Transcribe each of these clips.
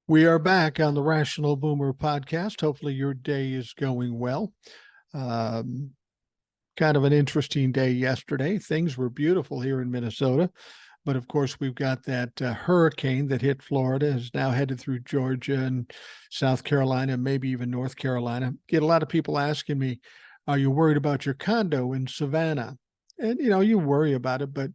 We are back on the Rational Boomer podcast. Hopefully your day is going well. Um, Kind of an interesting day yesterday. Things were beautiful here in Minnesota, but of course we've got that hurricane that hit Florida, is now headed through Georgia and South Carolina, maybe even North Carolina. Get a lot of people asking me, are you worried about your condo in Savannah? And, you worry about it, but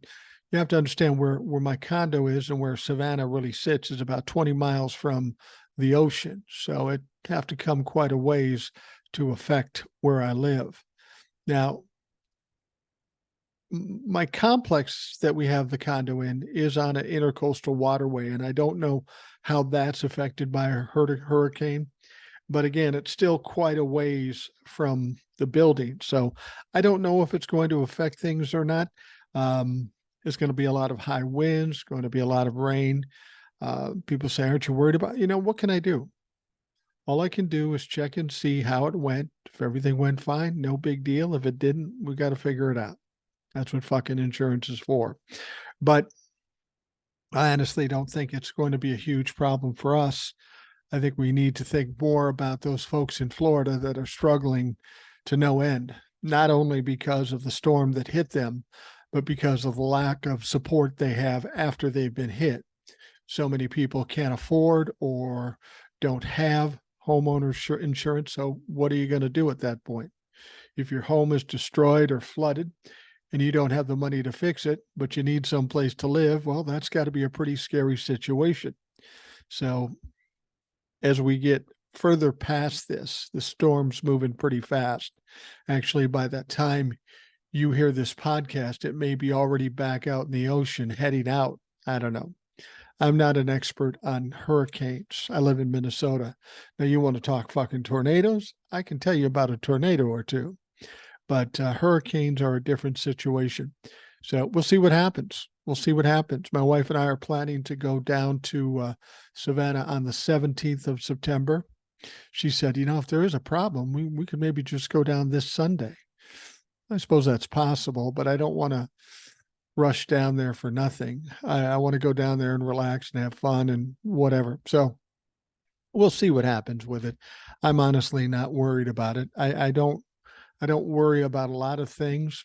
you have to understand where my condo is and where Savannah really sits is about 20 miles from the ocean. So it have to come quite a ways to affect where I live. Now, my complex that we have the condo in is on an intercoastal waterway, and I don't know how that's affected by a hurricane. But again, it's still quite a ways from the building. So I don't know if it's going to affect things or not. There's going to be a lot of high winds, going to be a lot of rain. People say, aren't you worried about, what can I do? All I can do is check and see how it went. If everything went fine, no big deal. If it didn't, we got to figure it out. That's what fucking insurance is for. But I honestly don't think it's going to be a huge problem for us. I think we need to think more about those folks in Florida that are struggling to no end, not only because of the storm that hit them, but because of the lack of support they have after they've been hit. So many people can't afford or don't have homeowner insurance. So what are you going to do at that point? If your home is destroyed or flooded and you don't have the money to fix it, but you need some place to live, well, that's got to be a pretty scary situation. So as we get further past this, the storm's moving pretty fast. Actually, by that time you hear this podcast, it may be already back out in the ocean heading out. I don't know. I'm not an expert on hurricanes. I live in Minnesota. Now, you want to talk fucking tornadoes? I can tell you about a tornado or two, but hurricanes are a different situation. So we'll see what happens. We'll see what happens. My wife and I are planning to go down to Savannah on the 17th of September. She said, if there is a problem, we could maybe just go down this Sunday. I suppose that's possible, but I don't want to rush down there for nothing. I want to go down there and relax and have fun and whatever. So we'll see what happens with it. I'm honestly not worried about it. I don't worry about a lot of things.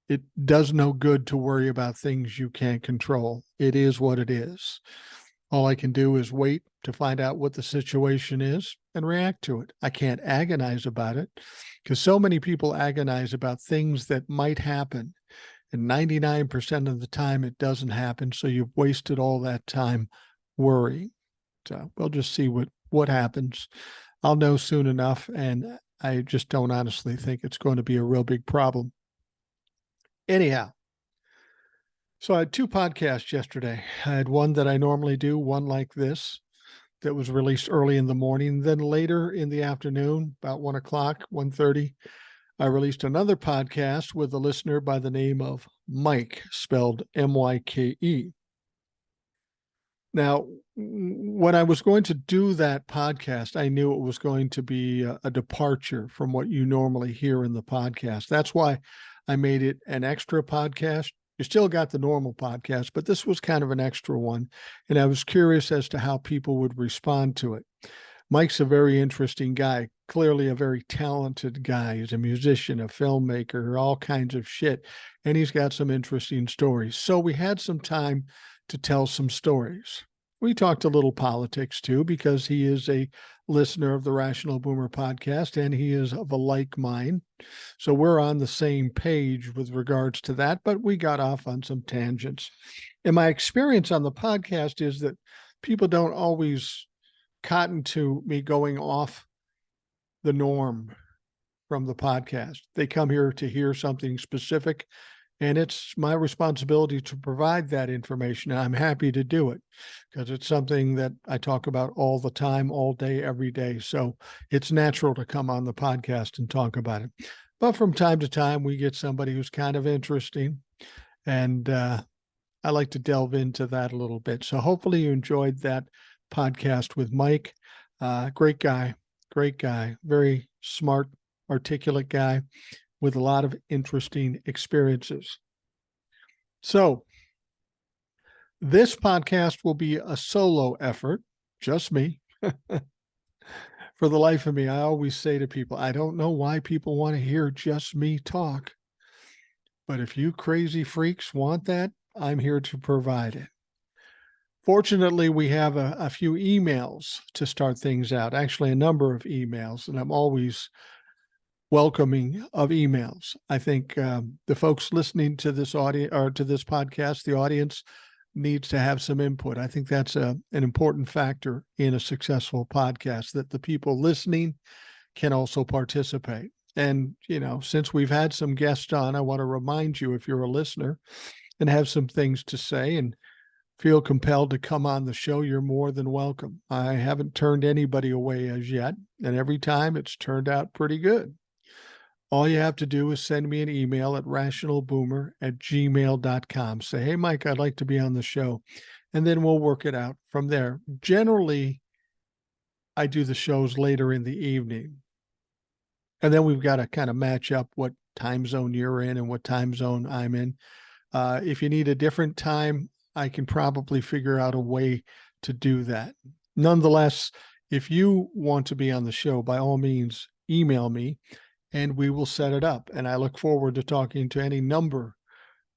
It does no good to worry about things you can't control. It is what it is. All I can do is wait to find out what the situation is and react to it. I can't agonize about it because so many people agonize about things that might happen. And 99% of the time it doesn't happen. So you've wasted all that time worrying. So we'll just see what happens. I'll know soon enough. And I just don't honestly think it's going to be a real big problem. Anyhow, so I had two podcasts yesterday. I had one that I normally do, one like this, that was released early in the morning. Then later in the afternoon, about 1 o'clock, 1:30, I released another podcast with a listener by the name of Mike, spelled M-Y-K-E. Now, when I was going to do that podcast, I knew it was going to be a departure from what you normally hear in the podcast. That's why I made it an extra podcast. You still got the normal podcast, but this was kind of an extra one. And I was curious as to how people would respond to it. Mike's a very interesting guy, clearly a very talented guy. He's a musician, a filmmaker, all kinds of shit. And he's got some interesting stories. So we had some time to tell some stories. We talked a little politics too, because he is a listener of the Rational Boomer podcast and he is of a like mind. So we're on the same page with regards to that, but we got off on some tangents. And my experience on the podcast is that people don't always cotton to me going off the norm from the podcast. They come here to hear something specific, and it's my responsibility to provide that information. And I'm happy to do it because it's something that I talk about all the time, all day, every day. So it's natural to come on the podcast and talk about it. But from time to time, we get somebody who's kind of interesting, and I like to delve into that a little bit. So hopefully you enjoyed that podcast with Mike. Great guy, very smart, articulate guy with a lot of interesting experiences. So this podcast will be a solo effort. just me. For the life of me, I always say to people, I don't know why people want to hear just me talk, but if you crazy freaks want that, I'm here to provide it. Fortunately, we have a few emails to start things out, actually a number of emails, and I'm always welcoming of emails. I think the folks listening to this audio or to this podcast, the audience needs to have some input. I think that's an important factor in a successful podcast, that the people listening can also participate. And, since we've had some guests on, I want to remind you, if you're a listener and have some things to say and feel compelled to come on the show, you're more than welcome. I haven't turned anybody away as yet, and every time it's turned out pretty good. All you have to do is send me an email at rationalboomer@gmail.com. Say, hey, Mike, I'd like to be on the show. And then we'll work it out from there. Generally, I do the shows later in the evening. And then we've got to kind of match up what time zone you're in and what time zone I'm in. If you need a different time, I can probably figure out a way to do that. Nonetheless, if you want to be on the show, by all means, email me and we will set it up. And I look forward to talking to any number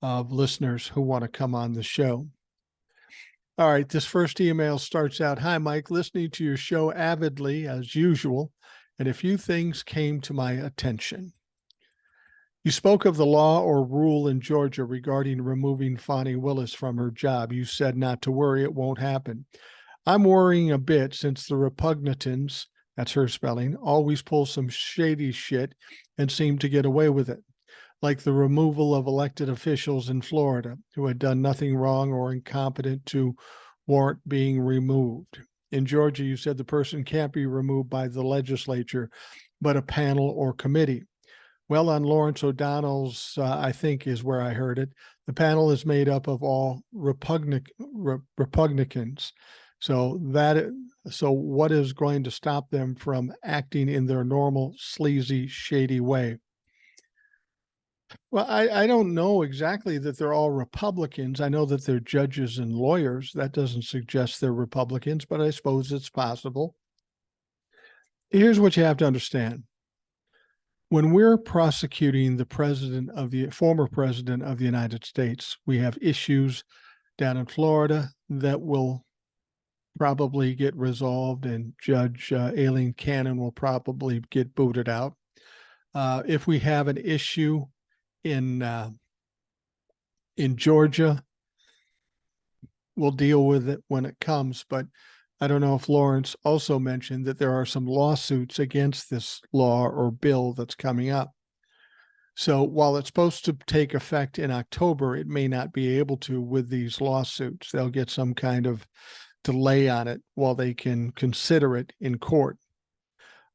of listeners who want to come on the show. All right, this first email starts out, hi, Mike, listening to your show avidly as usual, and a few things came to my attention. You spoke of the law or rule in Georgia regarding removing Fani Willis from her job. You said not to worry, it won't happen. I'm worrying a bit since the Repugnitans, that's her spelling, always pull some shady shit and seem to get away with it, like the removal of elected officials in Florida who had done nothing wrong or incompetent to warrant being removed. In Georgia, you said the person can't be removed by the legislature, but a panel or committee. Well, on Lawrence O'Donnell's, I think is where I heard it, the panel is made up of all Republicans. So what is going to stop them from acting in their normal, sleazy, shady way? Well, I don't know exactly that they're all Republicans. I know that they're judges and lawyers. That doesn't suggest they're Republicans, but I suppose it's possible. Here's what you have to understand. When we're prosecuting the former president of the United States, we have issues down in Florida that will probably get resolved, and Judge Aileen Cannon will probably get booted out. If we have an issue in Georgia, we'll deal with it when it comes. But I don't know if Lawrence also mentioned that there are some lawsuits against this law or bill that's coming up. So while it's supposed to take effect in October, it may not be able to with these lawsuits. They'll get some kind of delay on it while they can consider it in court.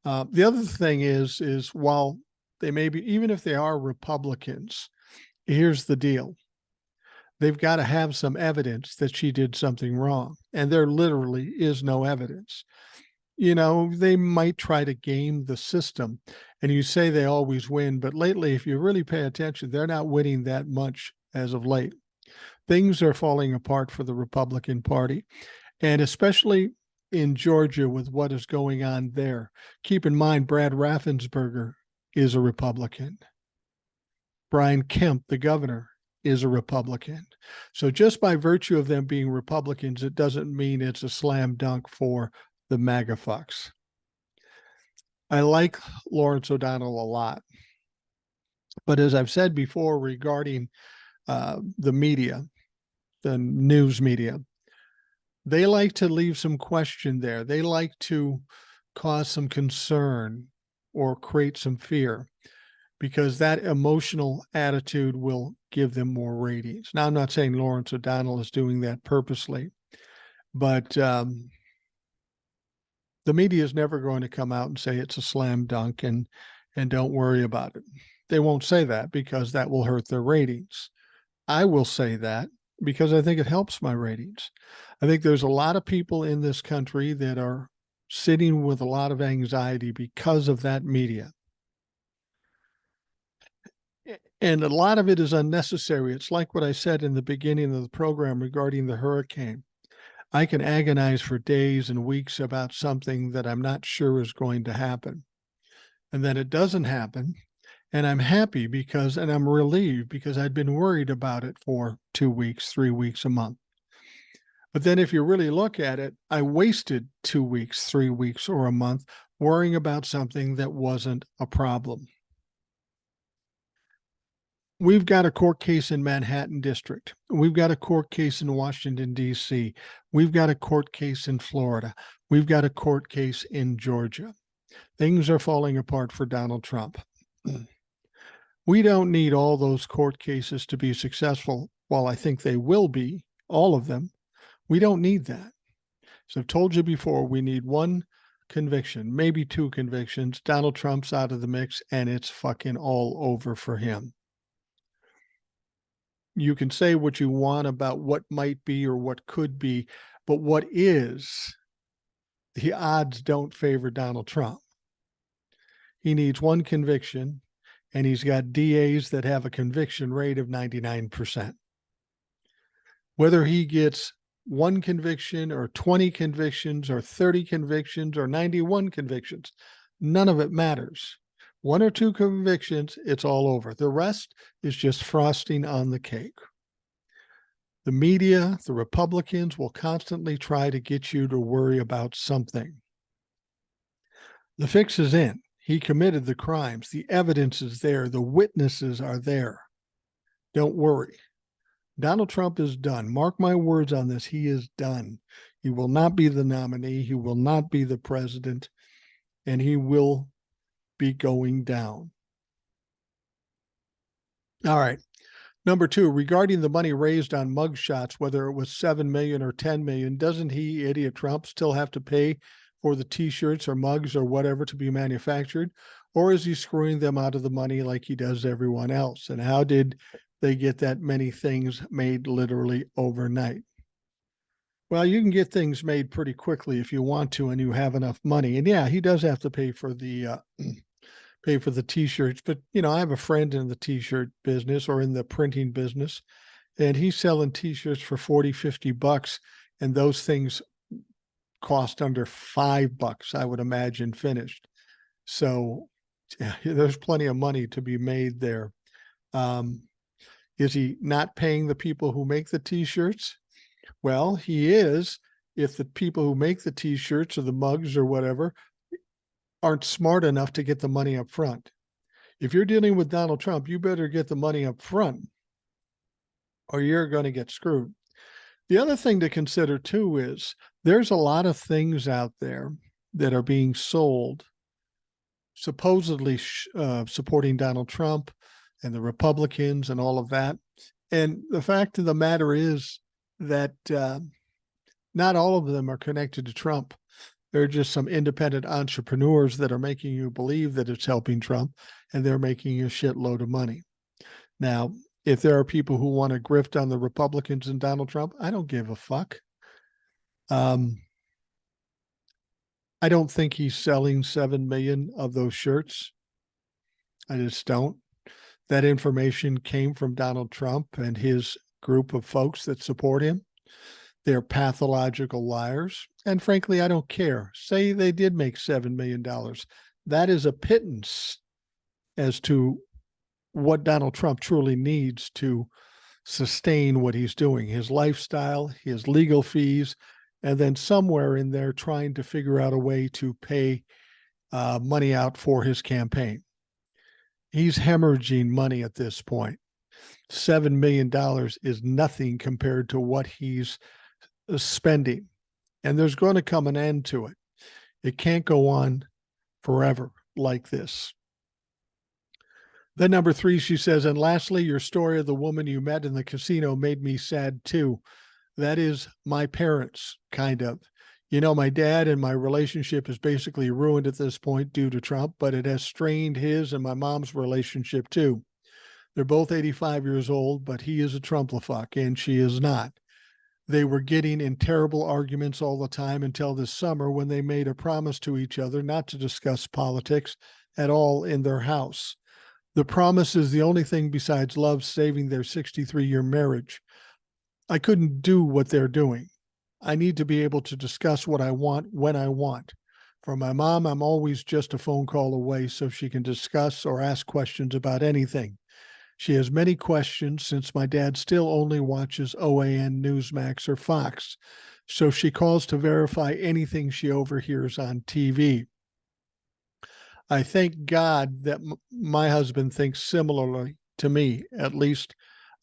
The other thing is while they may be, even if they are Republicans, here's the deal. They've got to have some evidence that she did something wrong. And there literally is no evidence. They might try to game the system. And you say they always win, but lately, if you really pay attention, they're not winning that much as of late. Things are falling apart for the Republican Party. And especially in Georgia with what is going on there. Keep in mind, Brad Raffensperger is a Republican. Brian Kemp, the governor, is a Republican. So just by virtue of them being Republicans, it doesn't mean it's a slam dunk for the MAGA fucks. I like Lawrence O'Donnell a lot. But as I've said before regarding the media, the news media, they like to leave some question there. They like to cause some concern or create some fear, because that emotional attitude will give them more ratings. Now, I'm not saying Lawrence O'Donnell is doing that purposely, but the media is never going to come out and say it's a slam dunk and don't worry about it. They won't say that because that will hurt their ratings. I will say that because I think it helps my ratings. I think there's a lot of people in this country that are sitting with a lot of anxiety because of that media. And a lot of it is unnecessary. It's like what I said in the beginning of the program regarding the hurricane. I can agonize for days and weeks about something that I'm not sure is going to happen. And then it doesn't happen. And I'm happy and I'm relieved because I'd been worried about it for 2 weeks, 3 weeks, a month. But then if you really look at it, I wasted 2 weeks, 3 weeks, or a month worrying about something that wasn't a problem. We've got a court case in Manhattan District. We've got a court case in Washington, D.C. We've got a court case in Florida. We've got a court case in Georgia. Things are falling apart for Donald Trump. We don't need all those court cases to be successful. While I think they will be, all of them, we don't need that. So I've told you before, we need one conviction, maybe 2 convictions. Donald Trump's out of the mix and it's fucking all over for him. You can say what you want about what might be or what could be, but what is, the odds don't favor Donald Trump. He needs one conviction, and he's got DAs that have a conviction rate of 99%. Whether he gets 1 conviction or 20 convictions or 30 convictions or 91 convictions, none of it matters. 1 or 2 convictions, it's all over. The rest is just frosting on the cake. The media, the Republicans will constantly try to get you to worry about something. The fix is in. He committed the crimes. The evidence is there. The witnesses are there. Don't worry. Donald Trump is done. Mark my words on this. He is done. He will not be the nominee. He will not be the president. And he will be going down. All right. Number 2, regarding the money raised on mugshots, whether it was 7 million or 10 million, doesn't he, idiot Trump, still have to pay for the t-shirts or mugs or whatever to be manufactured? Or is he screwing them out of the money like he does everyone else? And how did they get that many things made literally overnight? Well, you can get things made pretty quickly if you want to and you have enough money. And yeah, he does have to pay for the t-shirts, but I have a friend in the t-shirt business or in the printing business, and he's selling t-shirts for $40-50, and those things cost under $5, I would imagine, finished. So yeah, there's plenty of money to be made there. Is he not paying the people who make the t-shirts? Well, he is, if the people who make the t-shirts or the mugs or whatever aren't smart enough to get the money up front. If you're dealing with Donald Trump, you better get the money up front or you're going to get screwed. The other thing to consider too is there's a lot of things out there that are being sold supposedly supporting Donald Trump and the Republicans and all of that. And the fact of the matter is that not all of them are connected to Trump. They're just some independent entrepreneurs that are making you believe that it's helping Trump, and they're making a shitload of money. Now, if there are people who want to grift on the Republicans and Donald Trump, I don't give a fuck. I don't think he's selling 7 million of those shirts. I just don't. That information came from Donald Trump and his group of folks that support him. They're pathological liars. And frankly, I don't care. Say they did make $7 million. That is a pittance as to what Donald Trump truly needs to sustain what he's doing, his lifestyle, his legal fees, and then somewhere in there trying to figure out a way to pay money out for his campaign. He's hemorrhaging money at this point. $7 million is nothing compared to what he's spending. And there's going to come an end to it. It can't go on forever like this. Then number 3, she says, and lastly, your story of the woman you met in the casino made me sad too. That is my parents, kind of. My dad and my relationship is basically ruined at this point due to Trump, but it has strained his and my mom's relationship too. They're both 85 years old, but he is a Trump-la-fuck and she is not. They were getting in terrible arguments all the time until this summer when they made a promise to each other not to discuss politics at all in their house. The promise is the only thing besides love saving their 63-year marriage. I couldn't do what they're doing. I need to be able to discuss what I want when I want. For my mom, I'm always just a phone call away so she can discuss or ask questions about anything. She has many questions since my dad still only watches OAN, Newsmax, or Fox. So she calls to verify anything she overhears on TV. I thank God that my husband thinks similarly to me, at least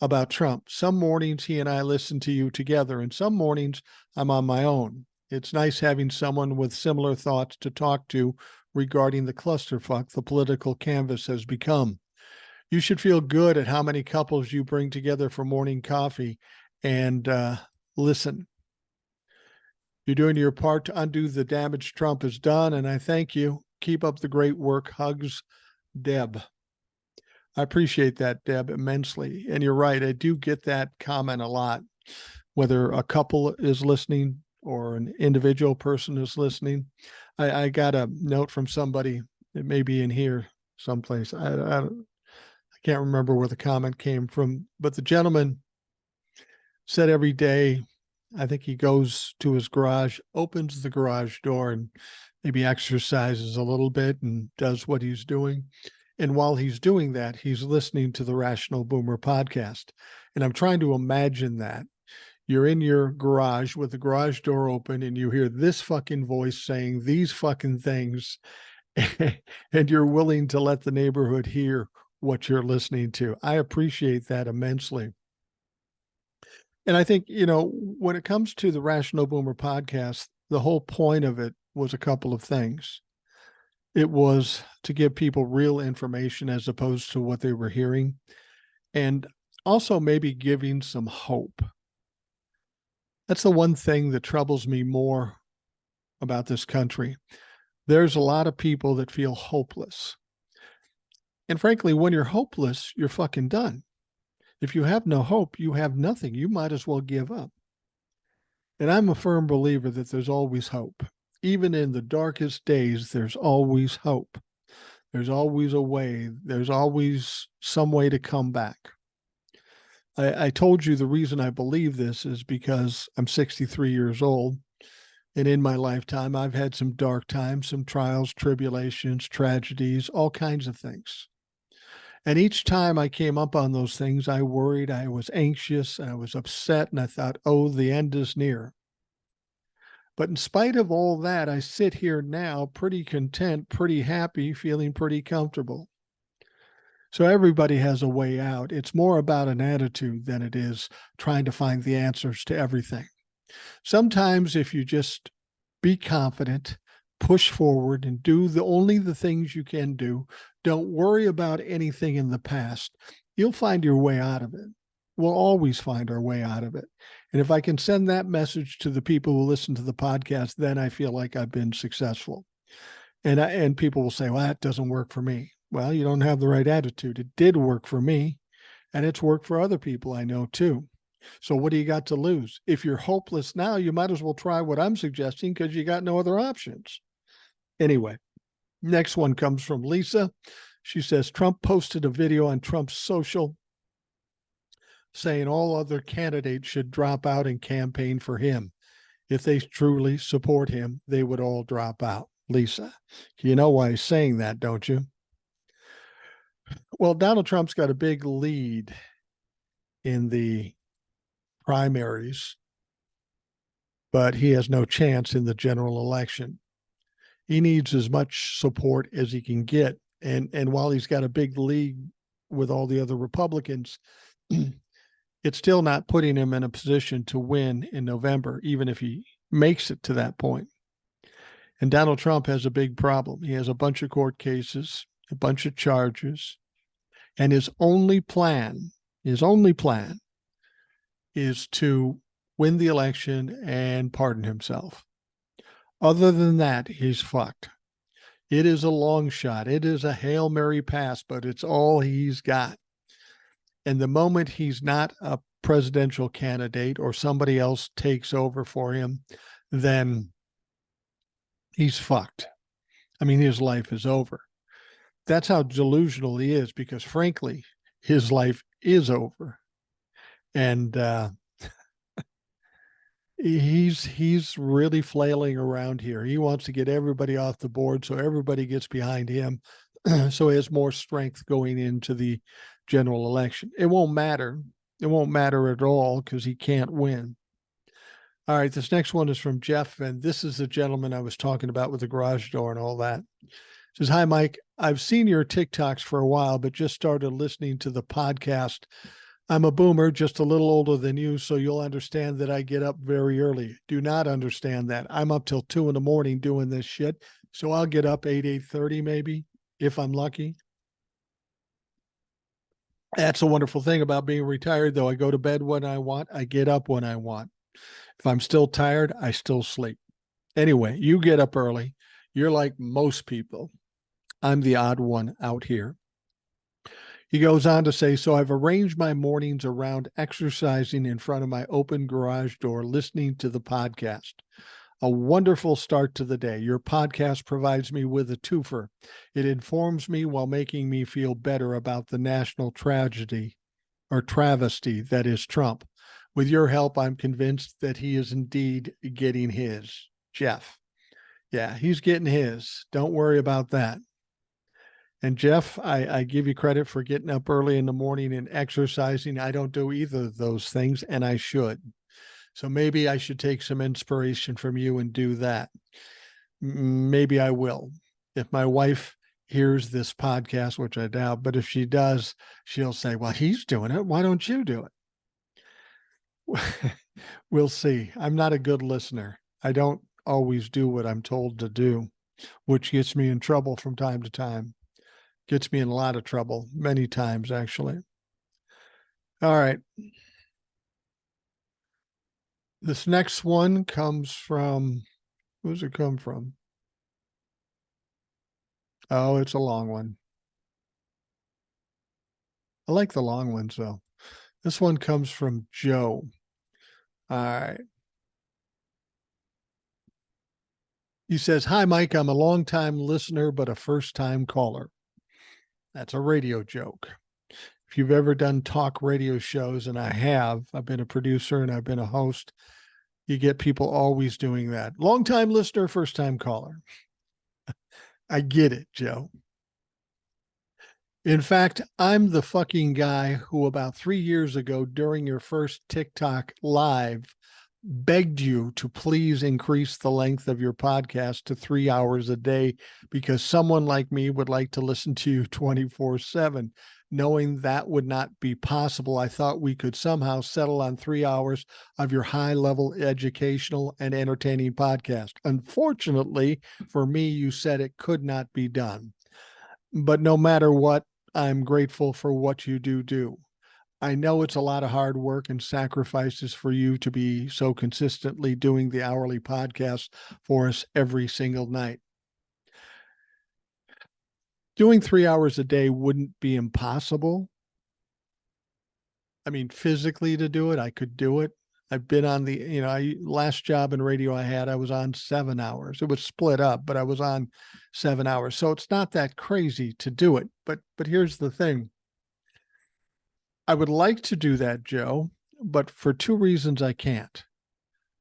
about Trump. Some mornings he and I listen to you together, and some mornings I'm on my own. It's nice having someone with similar thoughts to talk to regarding the clusterfuck the political canvas has become. You should feel good at how many couples you bring together for morning coffee and listen. You're doing your part to undo the damage Trump has done, and I thank you. Keep up the great work. Hugs, Deb. I appreciate that, Deb, immensely. And you're right. I do get that comment a lot, whether a couple is listening or an individual person is listening. I got a note from somebody, it may be in here someplace. I can't remember where the comment came from, but the gentleman said every day, I think he goes to his garage, opens the garage door, and maybe exercises a little bit and does what he's doing. And while he's doing that, he's listening to the Rational Boomer podcast. And I'm trying to imagine that. You're in your garage with the garage door open and you hear this fucking voice saying these fucking things, and you're willing to let the neighborhood hear what you're listening to. I appreciate that immensely. And I think, when it comes to the Rational Boomer podcast, the whole point of it was a couple of things. It was to give people real information as opposed to what they were hearing, and also maybe giving some hope. That's the one thing that troubles me more about this country. There's a lot of people that feel hopeless. And frankly, when you're hopeless, you're fucking done. If you have no hope, you have nothing. You might as well give up. And I'm a firm believer that there's always hope. Even in the darkest days, there's always hope. There's always a way. There's always some way to come back. I told you the reason I believe this is because I'm 63 years old. And in my lifetime, I've had some dark times, some trials, tribulations, tragedies, all kinds of things. And each time I came up on those things, I worried, I was anxious, I was upset, and I thought, oh, the end is near. But in spite of all that, I sit here now pretty content, pretty happy, feeling pretty comfortable. So everybody has a way out. It's more about an attitude than it is trying to find the answers to everything. Sometimes if you just be confident, push forward, and do only the things you can do, don't worry about anything in the past, you'll find your way out of it. We'll always find our way out of it. And if I can send that message to the people who listen to the podcast, then I feel like I've been successful. And people will say, well, that doesn't work for me. Well, you don't have the right attitude. It did work for me, and it's worked for other people I know too. So what do you got to lose? If you're hopeless now, you might as well try what I'm suggesting because you got no other options. Anyway, next one comes from Lisa. She says, Trump posted a video on Trump's social saying all other candidates should drop out and campaign for him. If they truly support him, they would all drop out. Lisa, you know why he's saying that, don't you? Well, Donald Trump's got a big lead in the primaries, but he has no chance in the general election. He needs as much support as he can get. And while he's got a big lead with all the other Republicans, it's still not putting him in a position to win in November, even if he makes it to that point. And Donald Trump has a big problem. He has a bunch of court cases, a bunch of charges, and his only plan is to win the election and pardon himself. Other than that, he's fucked. It is a long shot. It is a Hail Mary pass, but it's all he's got. And the moment he's not a presidential candidate or somebody else takes over for him, then he's fucked. I mean, his life is over. That's how delusional he is, because frankly, his life is over. And He's really flailing around here. He wants to get everybody off the board so everybody gets behind him, so he has more strength going into the general election. It won't matter. It won't matter at all because he can't win. All right, this next one is from Jeff, and this is the gentleman I was talking about with the garage door and all that. It says, "Hi, Mike. I've seen your TikToks for a while, but just started listening to the podcast. I'm a boomer, just a little older than you, so you'll understand that I get up very early. Do not understand that. I'm up till 2 a.m. doing this shit, so I'll get up 8:30 maybe, if I'm lucky. That's a wonderful thing about being retired, though. I go to bed when I want. I get up when I want. If I'm still tired, I still sleep. Anyway, you get up early. You're like most people. I'm the odd one out here." He goes on to say, "So I've arranged my mornings around exercising in front of my open garage door, listening to the podcast. A wonderful start to the day. Your podcast provides me with a twofer. It informs me while making me feel better about the national tragedy or travesty that is Trump. With your help, I'm convinced that he is indeed getting his." Jeff. Yeah, he's getting his. Don't worry about that. And Jeff, I give you credit for getting up early in the morning and exercising. I don't do either of those things, and I should. So maybe I should take some inspiration from you and do that. Maybe I will. If my wife hears this podcast, which I doubt, but if she does, she'll say, "Well, he's doing it. Why don't you do it?" We'll see. I'm not a good listener. I don't always do what I'm told to do, which gets me in trouble from time to time. Gets me in a lot of trouble, many times, actually. All right. This next one comes from, who's it come from? Oh, it's a long one. I like the long ones, though. This one comes from Joe. All right. He says, "Hi, Mike. I'm a long-time listener, but a first-time caller." That's a radio joke. If you've ever done talk radio shows, and I have, I've been a producer and I've been a host, you get people always doing that. Long-time listener, first-time caller. I get it, Joe. In fact, I'm the fucking guy who about 3 years ago, during your first TikTok live, begged you to please increase the length of your podcast to 3 hours a day because someone like me would like to listen to you 24/7. Knowing that would not be possible, I thought we could somehow settle on 3 hours of your high level educational and entertaining podcast. Unfortunately for me, you said it could not be done. But no matter what, I'm grateful for what you do. I know it's a lot of hard work and sacrifices for you to be so consistently doing the hourly podcast for us every single night. Doing 3 hours a day wouldn't be impossible. I mean, physically to do it, I could do it. I've been on the, last job in radio I had, I was on 7 hours. It was split up, but I was on 7 hours. So it's not that crazy to do it. But here's the thing. I would like to do that, Joe, but for two reasons I can't.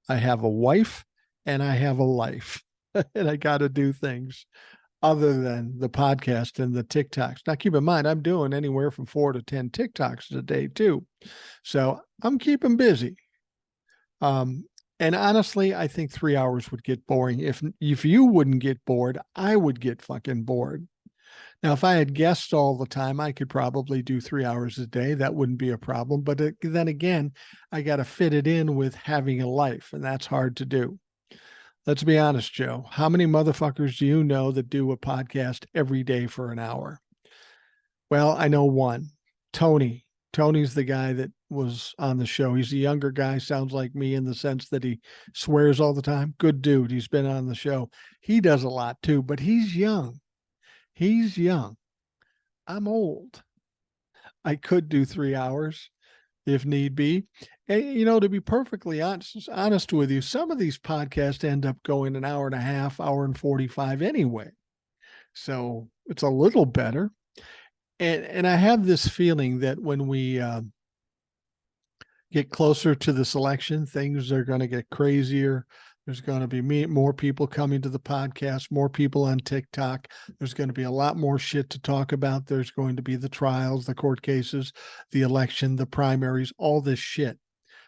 I have a wife and I have a life, and I got to do things other than the podcast and the TikToks. Now, keep in mind, I'm doing anywhere from 4 to 10 TikToks a day too. So I'm keeping busy. And honestly, I think 3 hours would get boring. If you wouldn't get bored, I would get fucking bored. Now, if I had guests all the time, I could probably do 3 hours a day. That wouldn't be a problem. But then again, I got to fit it in with having a life, and that's hard to do. Let's be honest, Joe. How many motherfuckers do you know that do a podcast every day for an hour? Well, I know one, Tony. Tony's the guy that was on the show. He's a younger guy, sounds like me in the sense that he swears all the time. Good dude. He's been on the show. He does a lot too, but he's young. He's young. I'm old. I could do 3 hours if need be. And, to be perfectly honest with you, some of these podcasts end up going an hour and a half, hour and 45 anyway. So it's a little better. And I have this feeling that when we get closer to this election, things are going to get crazier. There's going to be more people coming to the podcast, more people on TikTok. There's going to be a lot more shit to talk about. There's going to be the trials, the court cases, the election, the primaries, all this shit.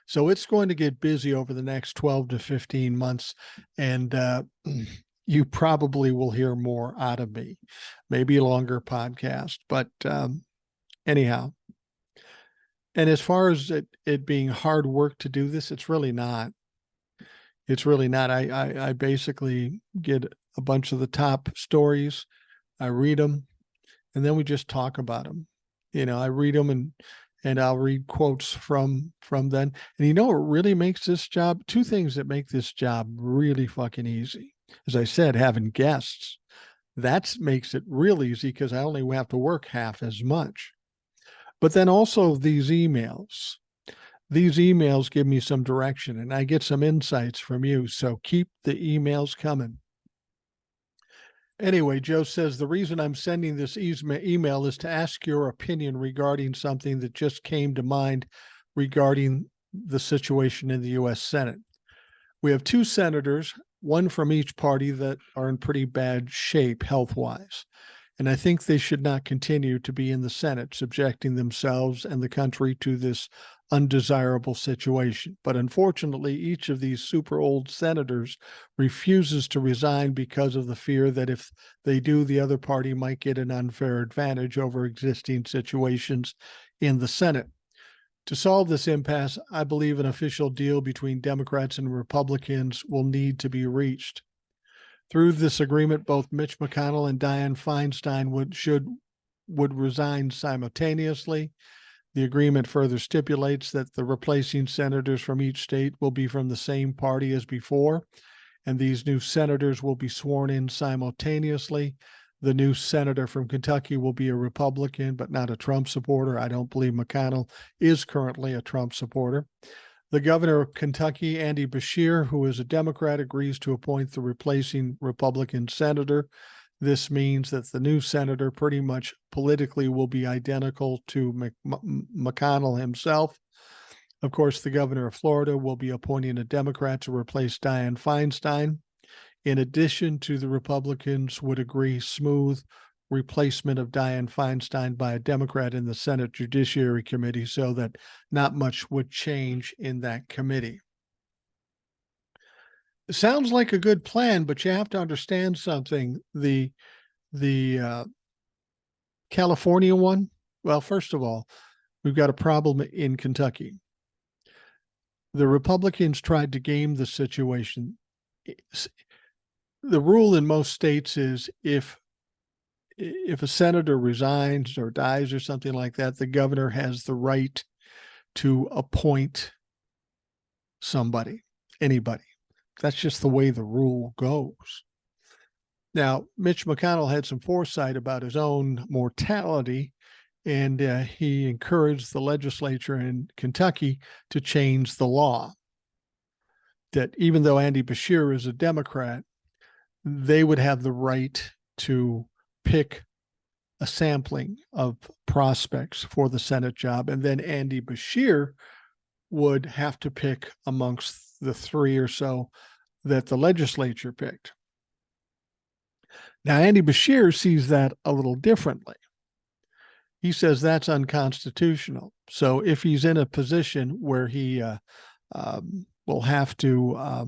So it's going to get busy over the next 12 to 15 months. And you probably will hear more out of me, maybe a longer podcast. But anyhow, and as far as it being hard work to do this, it's really not. It's really not. I basically get a bunch of the top stories. I read them, and then we just talk about them. I read them and I'll read quotes from them. And what really makes this job? Two things that make this job really fucking easy. As I said, having guests, that makes it real easy because I only have to work half as much. But then also these emails. These emails give me some direction and I get some insights from you. So keep the emails coming. Anyway, Joe says, the reason I'm sending this email is to ask your opinion regarding something that just came to mind regarding the situation in the U.S. Senate. We have two senators, one from each party, that are in pretty bad shape health-wise. And I think they should not continue to be in the Senate, subjecting themselves and the country to this undesirable situation. But unfortunately, each of these super old senators refuses to resign because of the fear that if they do, the other party might get an unfair advantage over existing situations in the Senate. To solve this impasse, I believe an official deal between Democrats and Republicans will need to be reached. Through this agreement, both Mitch McConnell and Diane Feinstein would resign simultaneously. The agreement further stipulates that the replacing senators from each state will be from the same party as before, and these new senators will be sworn in simultaneously. The new senator from Kentucky will be a Republican, but not a Trump supporter. I don't believe McConnell is currently a Trump supporter. The governor of Kentucky, Andy Beshear, who is a Democrat, agrees to appoint the replacing Republican senator. This means that the new senator pretty much politically will be identical to McConnell himself. Of course, the governor of Florida will be appointing a Democrat to replace Diane Feinstein. In addition to the Republicans would agree smooth replacement of Diane Feinstein by a Democrat in the Senate Judiciary Committee so that not much would change in that committee. It sounds like a good plan, but you have to understand something. The California one, well, first of all, we've got a problem in Kentucky. The Republicans tried to game the situation. The rule in most states is if a senator resigns or dies or something like that, the governor has the right to appoint anybody. That's just the way the rule goes. Now, Mitch McConnell had some foresight about his own mortality, and he encouraged the legislature in Kentucky to change the law. That even though Andy Beshear is a Democrat, they would have the right to pick a sampling of prospects for the Senate job. And then Andy Beshear would have to pick amongst the three or so that the legislature picked. Now, Andy Beshear sees that a little differently. He says that's unconstitutional. So if he's in a position where he will have to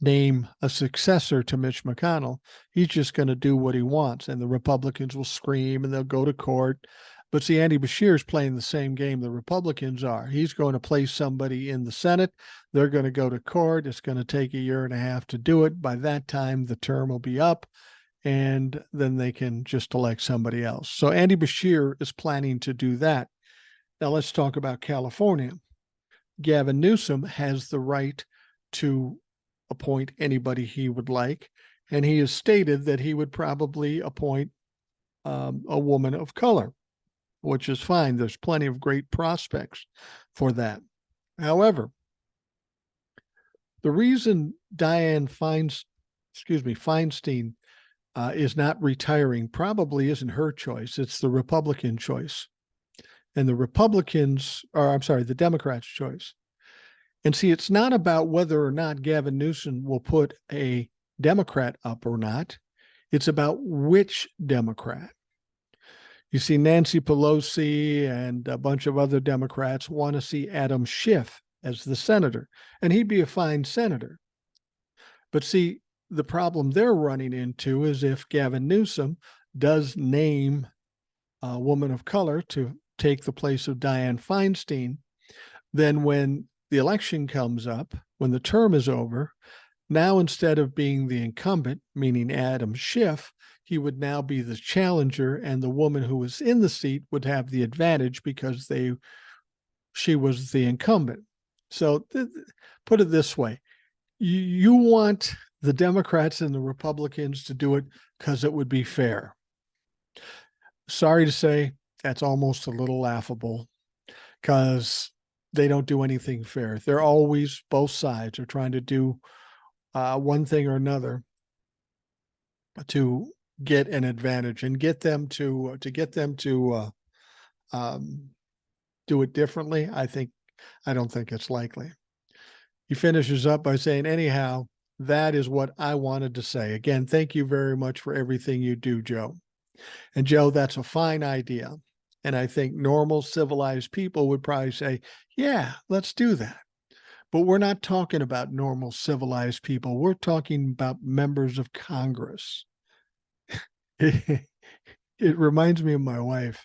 name a successor to Mitch McConnell, he's just going to do what he wants, and the Republicans will scream and they'll go to court. But see, Andy Beshear is playing the same game the Republicans are. He's going to place somebody in the Senate. They're going to go to court. It's going to take a year and a half to do it. By that time, the term will be up, and then they can just elect somebody else. So Andy Beshear is planning to do that. Now let's talk about California. Gavin Newsom has the right to appoint anybody he would like, and he has stated that he would probably appoint a woman of color, which is fine. There's plenty of great prospects for that. However, the reason Diane Feinstein is not retiring probably isn't her choice. It's the Republican choice. and the Republicans, or I'm sorry, the Democrats' choice. And see, it's not about whether or not Gavin Newsom will put a Democrat up or not. It's about which Democrat. You see, Nancy Pelosi and a bunch of other Democrats want to see Adam Schiff as the senator, and he'd be a fine senator. But see, the problem they're running into is if Gavin Newsom does name a woman of color to take the place of Diane Feinstein, then when the election comes up, when the term is over, now instead of being the incumbent, meaning Adam Schiff, he would now be the challenger, and the woman who was in the seat would have the advantage because she was the incumbent. So put it this way, you want the Democrats and the Republicans to do it because it would be fair. Sorry to say, that's almost a little laughable because they don't do anything fair. They're always, both sides are trying to do one thing or another to get an advantage and get them to do it differently. I don't think it's likely. He finishes up by saying, anyhow, that is what I wanted to say. Again, thank you very much for everything you do, Joe. And Joe, that's a fine idea. And I think normal civilized people would probably say, yeah, let's do that. But we're not talking about normal civilized people. We're talking about members of Congress. It reminds me of my wife.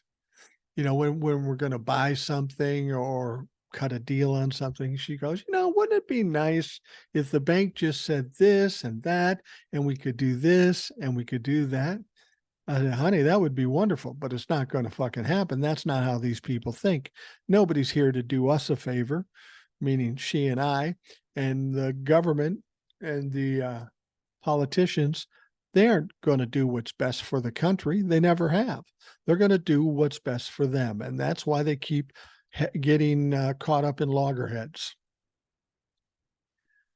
You know, when we're going to buy something or cut a deal on something, she goes, wouldn't it be nice if the bank just said this and that, and we could do this and we could do that? I said, honey, that would be wonderful, but it's not going to fucking happen. That's not how these people think. Nobody's here to do us a favor, meaning she and I, and the government and the politicians. They aren't going to do what's best for the country. They never have. They're going to do what's best for them. And that's why they keep getting caught up in loggerheads.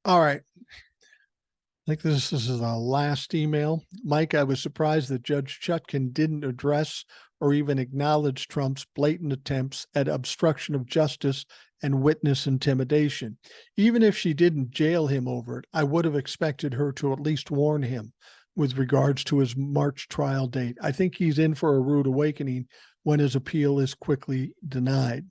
All right. I think this is the last email. Mike, I was surprised that Judge Chutkan didn't address or even acknowledge Trump's blatant attempts at obstruction of justice and witness intimidation. Even if she didn't jail him over it, I would have expected her to at least warn him with regards to his March trial date. I think he's in for a rude awakening when his appeal is quickly denied.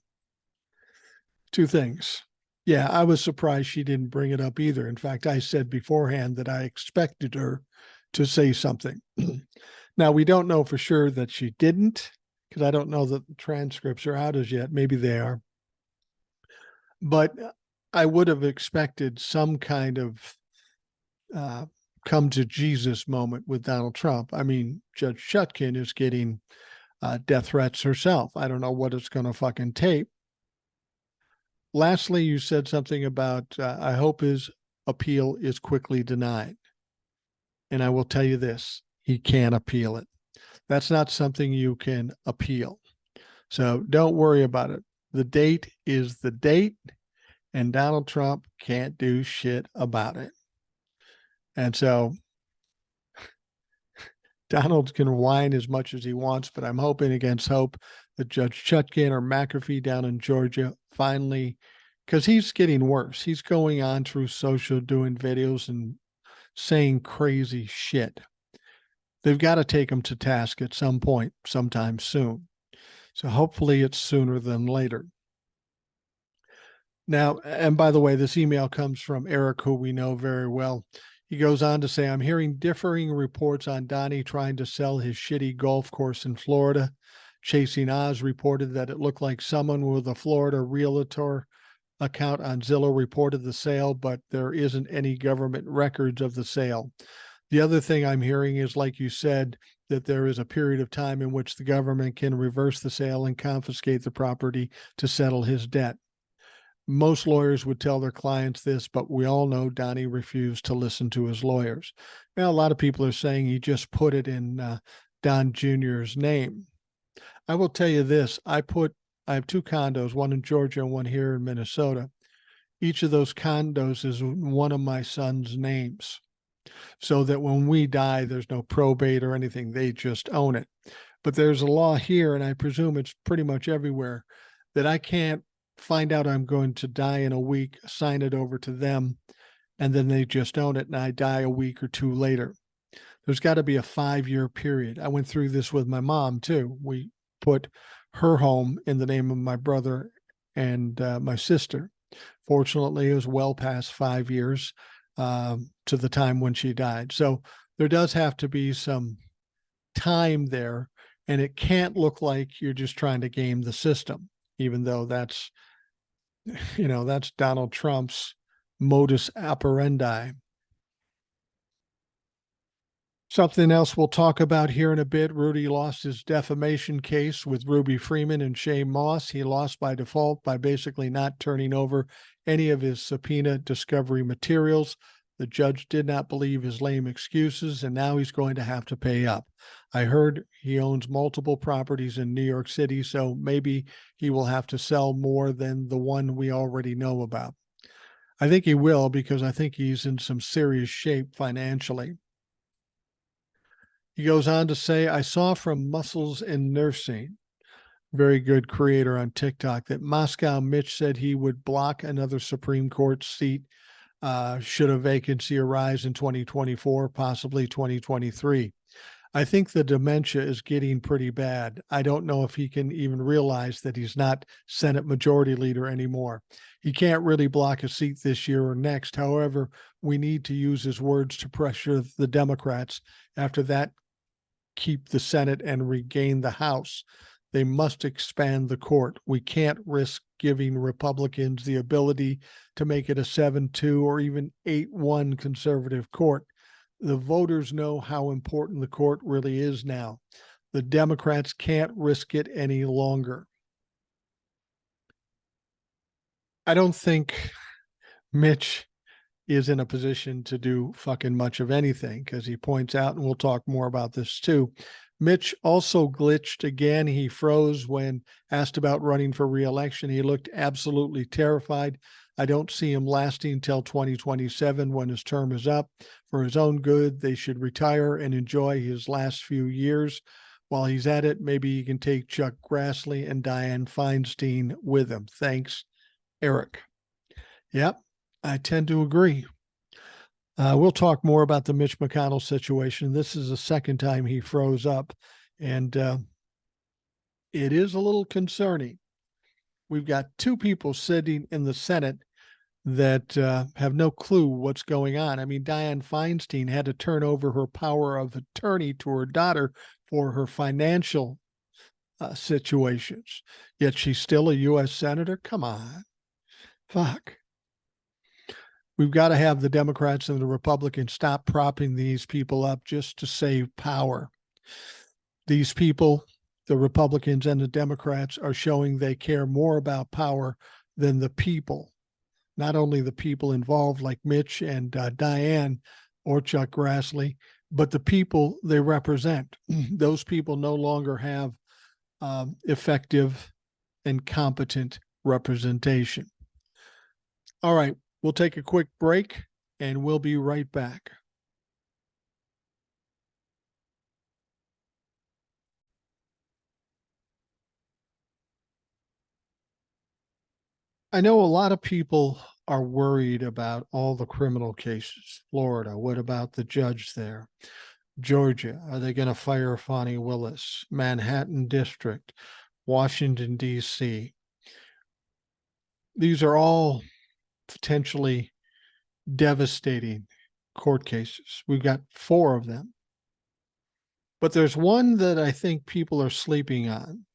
Two things. Yeah, I was surprised she didn't bring it up either. In fact, I said beforehand that I expected her to say something. Now, we don't know for sure that she didn't, because I don't know that the transcripts are out as yet. Maybe they are. But I would have expected some kind of come to Jesus moment with Donald Trump. I mean, Judge Chutkan is getting death threats herself. I don't know what it's going to fucking take. Lastly, you said something about, I hope his appeal is quickly denied. And I will tell you this, he can't appeal it. That's not something you can appeal. So don't worry about it. The date is the date, and Donald Trump can't do shit about it. And so Donald can whine as much as he wants, but I'm hoping against hope that Judge Chutkan or McAfee down in Georgia finally, because he's getting worse. He's going on through social, doing videos and saying crazy shit. They've got to take him to task at some point, sometime soon. So hopefully it's sooner than later. Now, and by the way, this email comes from Eric, who we know very well. He goes on to say, I'm hearing differing reports on Donnie trying to sell his shitty golf course in Florida. Chasing Oz reported that it looked like someone with a Florida realtor account on Zillow reported the sale, but there isn't any government records of the sale. The other thing I'm hearing is, like you said, that there is a period of time in which the government can reverse the sale and confiscate the property to settle his debt. Most lawyers would tell their clients this, but we all know Donnie refused to listen to his lawyers. Now, a lot of people are saying he just put it in Don Jr.'s name. I will tell you this. I have two condos, one in Georgia and one here in Minnesota. Each of those condos is one of my son's names, so that when we die, there's no probate or anything. They just own it. But there's a law here, and I presume it's pretty much everywhere, that I can't find out I'm going to die in a week, sign it over to them, and then they just own it, and I die a week or two later. There's got to be a 5-year period. I went through this with my mom too. We put her home in the name of my brother and my sister. Fortunately, it was well past 5 years to the time when she died. So there does have to be some time there, and it can't look like you're just trying to game the system, even though that's, that's Donald Trump's modus operandi. Something else we'll talk about here in a bit. Rudy lost his defamation case with Ruby Freeman and Shane Moss. He lost by default by basically not turning over any of his subpoena discovery materials. The judge did not believe his lame excuses, and now he's going to have to pay up. I heard he owns multiple properties in New York City, so maybe he will have to sell more than the one we already know about. I think he will, because I think he's in some serious shape financially. He goes on to say, I saw from Muscles and Nursing, very good creator on TikTok, that Moscow Mitch said he would block another Supreme Court seat should a vacancy arise in 2024, possibly 2023. I think the dementia is getting pretty bad. I don't know if he can even realize that he's not Senate Majority Leader anymore. He can't really block a seat this year or next. However, we need to use his words to pressure the Democrats. After that, keep the Senate and regain the House. They must expand the court. We can't risk giving Republicans the ability to make it a 7-2 or even 8-1 conservative court. The voters know how important the court really is now. The Democrats can't risk it any longer. I don't think Mitch is in a position to do fucking much of anything, because he points out, and we'll talk more about this too, Mitch also glitched again. He froze when asked about running for re-election. He looked absolutely terrified. I don't see him lasting until 2027 when his term is up. For his own good, they should retire and enjoy his last few years. While he's at it, maybe he can take Chuck Grassley and Diane Feinstein with him. Thanks, Eric. Yep, I tend to agree. We'll talk more about the Mitch McConnell situation. This is the second time he froze up, and it is a little concerning. We've got two people sitting in the Senate that have no clue what's going on. I mean, Diane Feinstein had to turn over her power of attorney to her daughter for her financial situations, yet she's still a U.S. Senator. Come on. Fuck. We've got to have the Democrats and the Republicans stop propping these people up just to save power. These people, the Republicans and the Democrats, are showing they care more about power than the people. Not only the people involved like Mitch and Diane or Chuck Grassley, but the people they represent. Those people no longer have effective and competent representation. All right. We'll take a quick break, and we'll be right back. I know a lot of people are worried about all the criminal cases. Florida, what about the judge there? Georgia, are they going to fire Fani Willis? Manhattan District, Washington, D.C. These are all potentially devastating court cases. We've got 4 of them. But there's one that I think people are sleeping on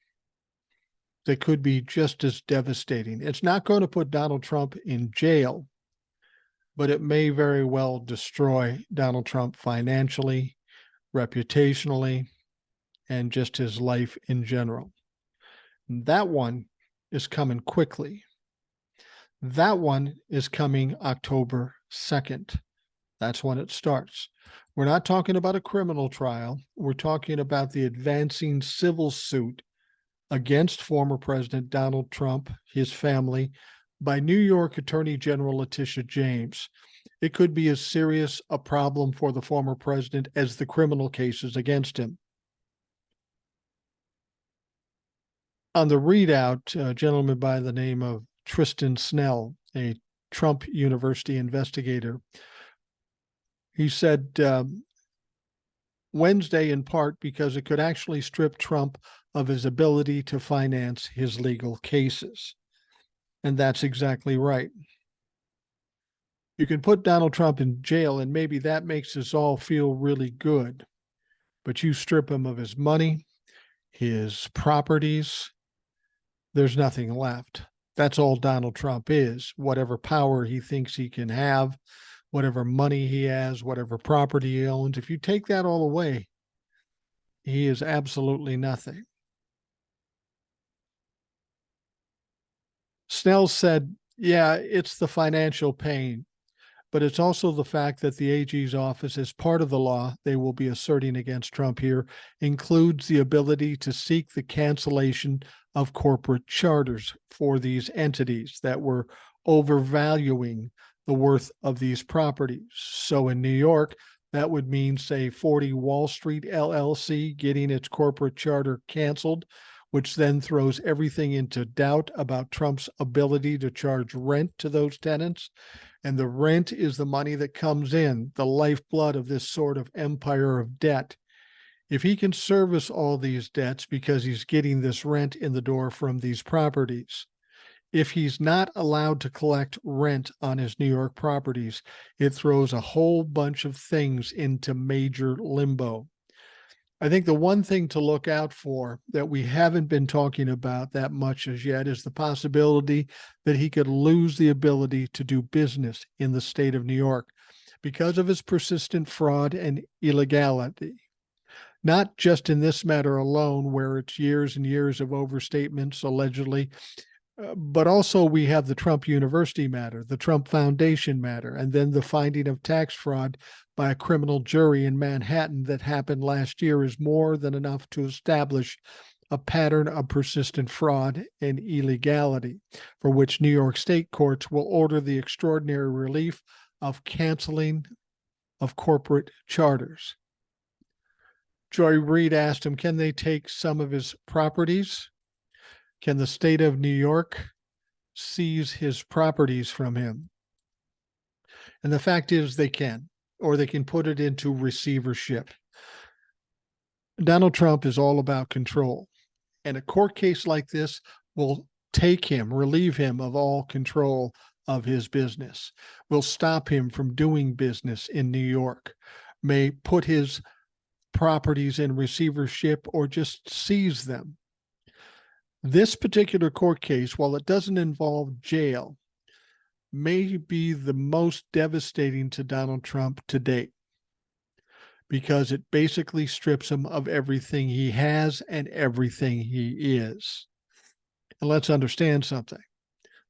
that could be just as devastating. It's not going to put Donald Trump in jail, but it may very well destroy Donald Trump financially, reputationally, and just his life in general. That one is coming quickly. That one is coming October 2nd. That's when it starts. We're not talking about a criminal trial. We're talking about the advancing civil suit against former President Donald Trump, his family, by New York Attorney General Letitia James. It could be as serious a problem for the former president as the criminal cases against him. On the readout, a gentleman by the name of Tristan Snell, a Trump University investigator, he said Wednesday in part because it could actually strip Trump of his ability to finance his legal cases. And that's exactly right. You can put Donald Trump in jail, and maybe that makes us all feel really good. But you strip him of his money, his properties, there's nothing left. That's all Donald Trump is. Whatever power he thinks he can have, whatever money he has, whatever property he owns, if you take that all away, he is absolutely nothing. Snell said, yeah, it's the financial pain, but it's also the fact that the AG's office, as part of the law they will be asserting against Trump here, includes the ability to seek the cancellation of corporate charters for these entities that were overvaluing the worth of these properties. So in New York, that would mean, say, 40 Wall Street LLC getting its corporate charter canceled, which then throws everything into doubt about Trump's ability to charge rent to those tenants. And the rent is the money that comes in, the lifeblood of this sort of empire of debt. If he can service all these debts because he's getting this rent in the door from these properties, if he's not allowed to collect rent on his New York properties, it throws a whole bunch of things into major limbo. I think the one thing to look out for that we haven't been talking about that much as yet is the possibility that he could lose the ability to do business in the state of New York because of his persistent fraud and illegality. Not just in this matter alone, where it's years and years of overstatements allegedly, but also we have the Trump University matter, the Trump Foundation matter, and then the finding of tax fraud by a criminal jury in Manhattan that happened last year is more than enough to establish a pattern of persistent fraud and illegality, for which New York state courts will order the extraordinary relief of canceling of corporate charters. Joy Reid asked him, can they take some of his properties? Can the state of New York seize his properties from him? And the fact is they can, or they can put it into receivership. Donald Trump is all about control. And a court case like this will take him, relieve him of all control of his business, will stop him from doing business in New York, may put his properties in receivership or just seize them. This particular court case, while it doesn't involve jail, may be the most devastating to Donald Trump to date because it basically strips him of everything he has and everything he is. And let's understand something.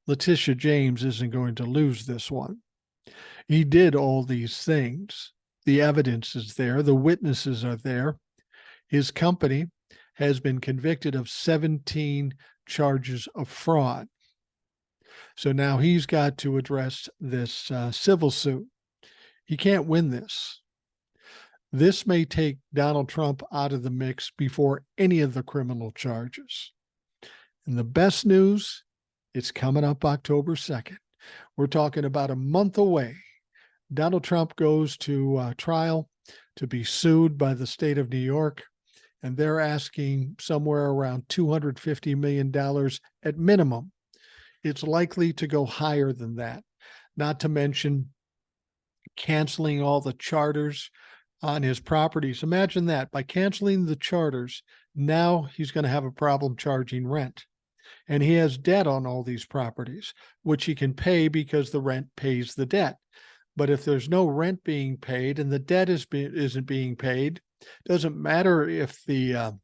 Letitia James isn't going to lose this one. He did all these things. The evidence is there. The witnesses are there. His company has been convicted of 17 charges of fraud. So now he's got to address this civil suit. He can't win this. This may take Donald Trump out of the mix before any of the criminal charges. And the best news, it's coming up October 2nd. We're talking about a month away. Donald Trump goes to trial to be sued by the state of New York, and they're asking somewhere around $250 million at minimum. It's likely to go higher than that, not to mention canceling all the charters on his properties. Imagine that. By canceling the charters, now he's going to have a problem charging rent. And he has debt on all these properties, which he can pay because the rent pays the debt. But if there's no rent being paid and the debt isn't being paid, doesn't matter if the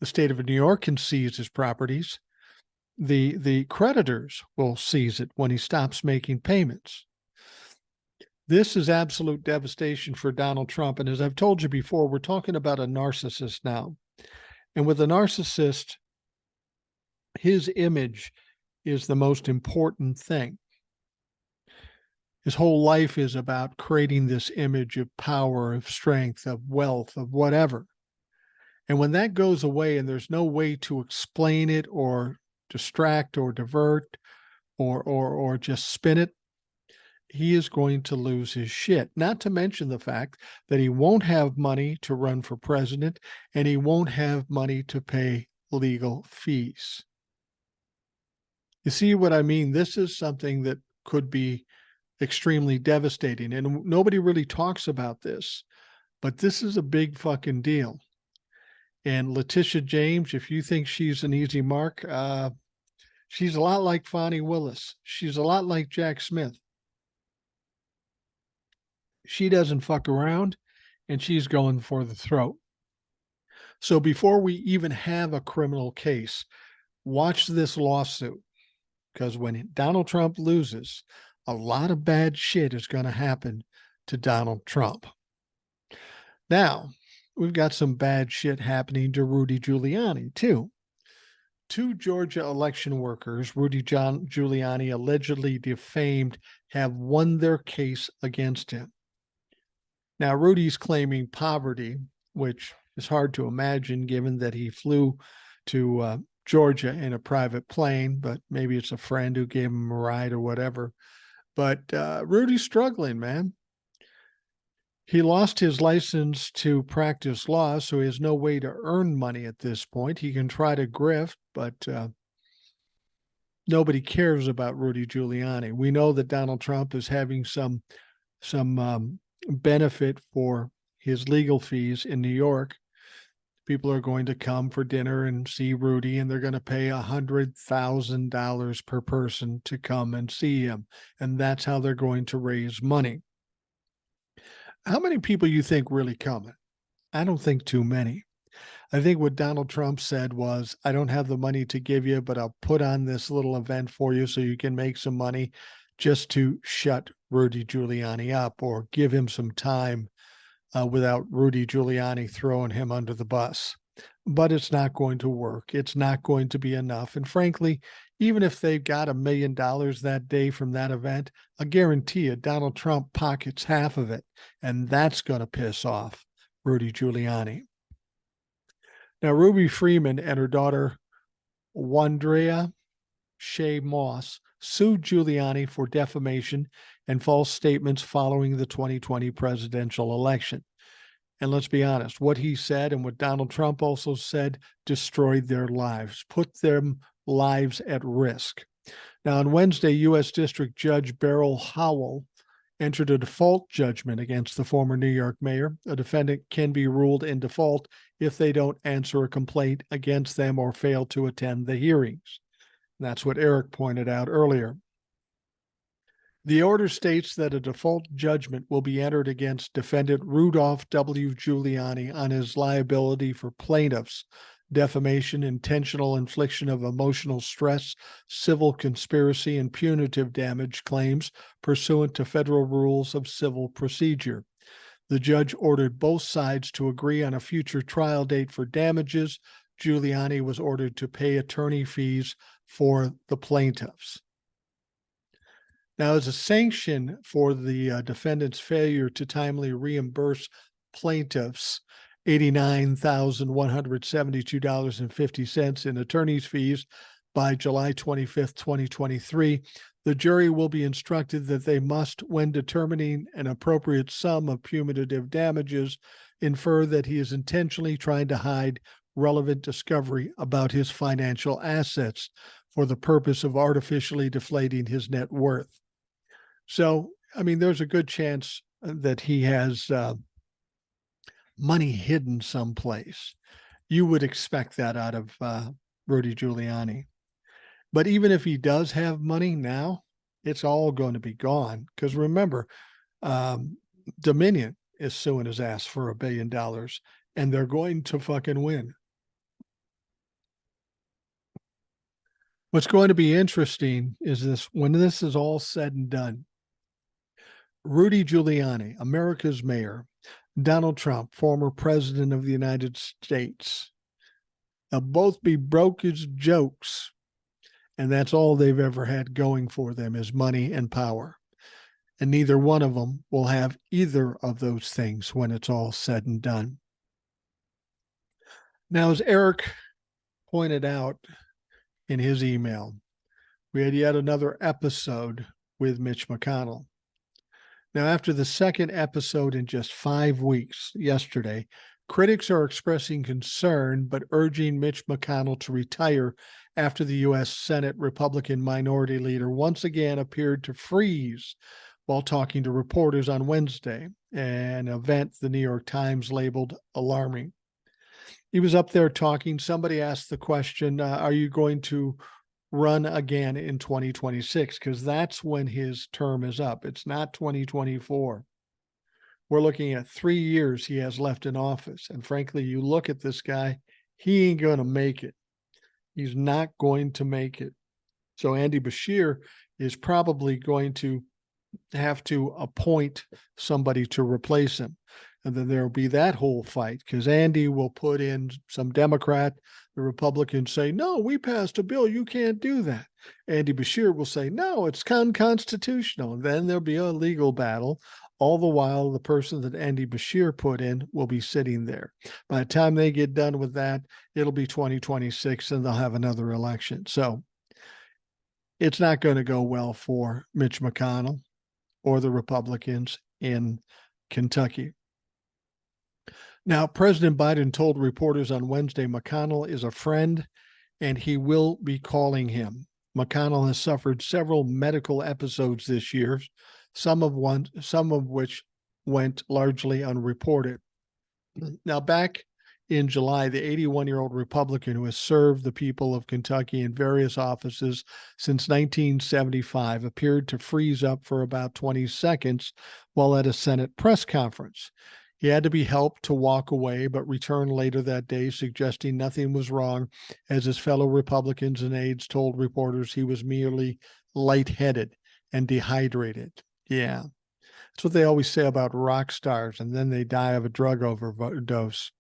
state of New York can seize his properties. The creditors will seize it when he stops making payments. This is absolute devastation for Donald Trump. And as I've told you before, we're talking about a narcissist now. And with a narcissist, his image is the most important thing. His whole life is about creating this image of power, of strength, of wealth, of whatever. And when that goes away and there's no way to explain it or distract or divert or just spin it, he is going to lose his shit. Not to mention the fact that he won't have money to run for president and he won't have money to pay legal fees. You see what I mean? This is something that could be extremely devastating. And nobody really talks about this, but this is a big fucking deal. And Letitia James, if you think she's an easy mark, she's a lot like Fonnie Willis. She's a lot like Jack Smith. She doesn't fuck around and she's going for the throat. So before we even have a criminal case, watch this lawsuit, because when Donald Trump loses, a lot of bad shit is going to happen to Donald Trump. Now, we've got some bad shit happening to Rudy Giuliani, too. Two Georgia election workers, Rudy Giuliani allegedly defamed, have won their case against him. Now, Rudy's claiming poverty, which is hard to imagine given that he flew to Georgia in a private plane, but maybe it's a friend who gave him a ride or whatever. But Rudy's struggling, man. He lost his license to practice law, so he has no way to earn money at this point. He can try to grift, but nobody cares about Rudy Giuliani. We know that Donald Trump is having some benefit for his legal fees in New York. People are going to come for dinner and see Rudy, and they're going to pay $100,000 per person to come and see him. And that's how they're going to raise money. How many people you think really coming? I don't think too many. I think what Donald Trump said was, I don't have the money to give you, but I'll put on this little event for you so you can make some money, just to shut Rudy Giuliani up or give him some time without Rudy Giuliani throwing him under the bus. But it's not going to work. It's not going to be enough. And frankly, even if they got $1 million that day from that event, I guarantee you Donald Trump pockets half of it. And that's going to piss off Rudy Giuliani. Now, Ruby Freeman and her daughter, Wandrea Shea Moss, sued Giuliani for defamation and false statements following the 2020 presidential election. And let's be honest, what he said and what Donald Trump also said destroyed their lives, put their lives at risk. Now, on Wednesday, U.S. District Judge Beryl Howell entered a default judgment against the former New York mayor. A defendant can be ruled in default if they don't answer a complaint against them or fail to attend the hearings. That's what Eric pointed out earlier. The order states that a default judgment will be entered against defendant Rudolph W. Giuliani on his liability for plaintiffs' defamation, intentional infliction of emotional stress, civil conspiracy, and punitive damage claims pursuant to federal rules of civil procedure. The judge ordered both sides to agree on a future trial date for damages. Giuliani was ordered to pay attorney fees for the plaintiffs. Now, as a sanction for the defendant's failure to timely reimburse plaintiffs $89,172.50 in attorney's fees by July 25th, 2023, the jury will be instructed that they must, when determining an appropriate sum of punitive damages, infer that he is intentionally trying to hide relevant discovery about his financial assets for the purpose of artificially deflating his net worth. So, I mean, there's a good chance that he has money hidden someplace. You would expect that out of Rudy Giuliani. But even if he does have money now, it's all going to be gone. Because remember, Dominion is suing his ass for $1 billion, and they're going to fucking win. What's going to be interesting is this: when this is all said and done, Rudy Giuliani, America's mayor, Donald Trump, former president of the United States, they'll both be broke as jokes. And that's all they've ever had going for them is money and power. And neither one of them will have either of those things when it's all said and done. Now, as Eric pointed out in his email, we had yet another episode with Mitch McConnell. Now, after the second episode in just 5 weeks yesterday, critics are expressing concern but urging Mitch McConnell to retire after the U.S. Senate Republican minority leader once again appeared to freeze while talking to reporters on Wednesday, an event the New York Times labeled alarming. He was up there talking. Somebody asked the question, are you going to run again in 2026? Because that's when his term is up. It's not 2024. We're looking at 3 years he has left in office. And frankly, you look at this guy, he ain't going to make it. He's not going to make it. So Andy Bashir is probably going to have to appoint somebody to replace him. And then there'll be that whole fight because Andy will put in some Democrat. The Republicans say, no, we passed a bill. You can't do that. Andy Bashir will say, no, it's unconstitutional. And then there'll be a legal battle. All the while, the person that Andy Bashir put in will be sitting there. By the time they get done with that, it'll be 2026 and they'll have another election. So it's not going to go well for Mitch McConnell or the Republicans in Kentucky. Now, President Biden told reporters on Wednesday McConnell is a friend and he will be calling him. McConnell has suffered several medical episodes this year, some of which went largely unreported. Now, back in July, the 81-year-old Republican who has served the people of Kentucky in various offices since 1975 appeared to freeze up for about 20 seconds while at a Senate press conference. He had to be helped to walk away, but returned later that day, suggesting nothing was wrong, as his fellow Republicans and aides told reporters he was merely lightheaded and dehydrated. Yeah, that's what they always say about rock stars, and then they die of a drug overdose.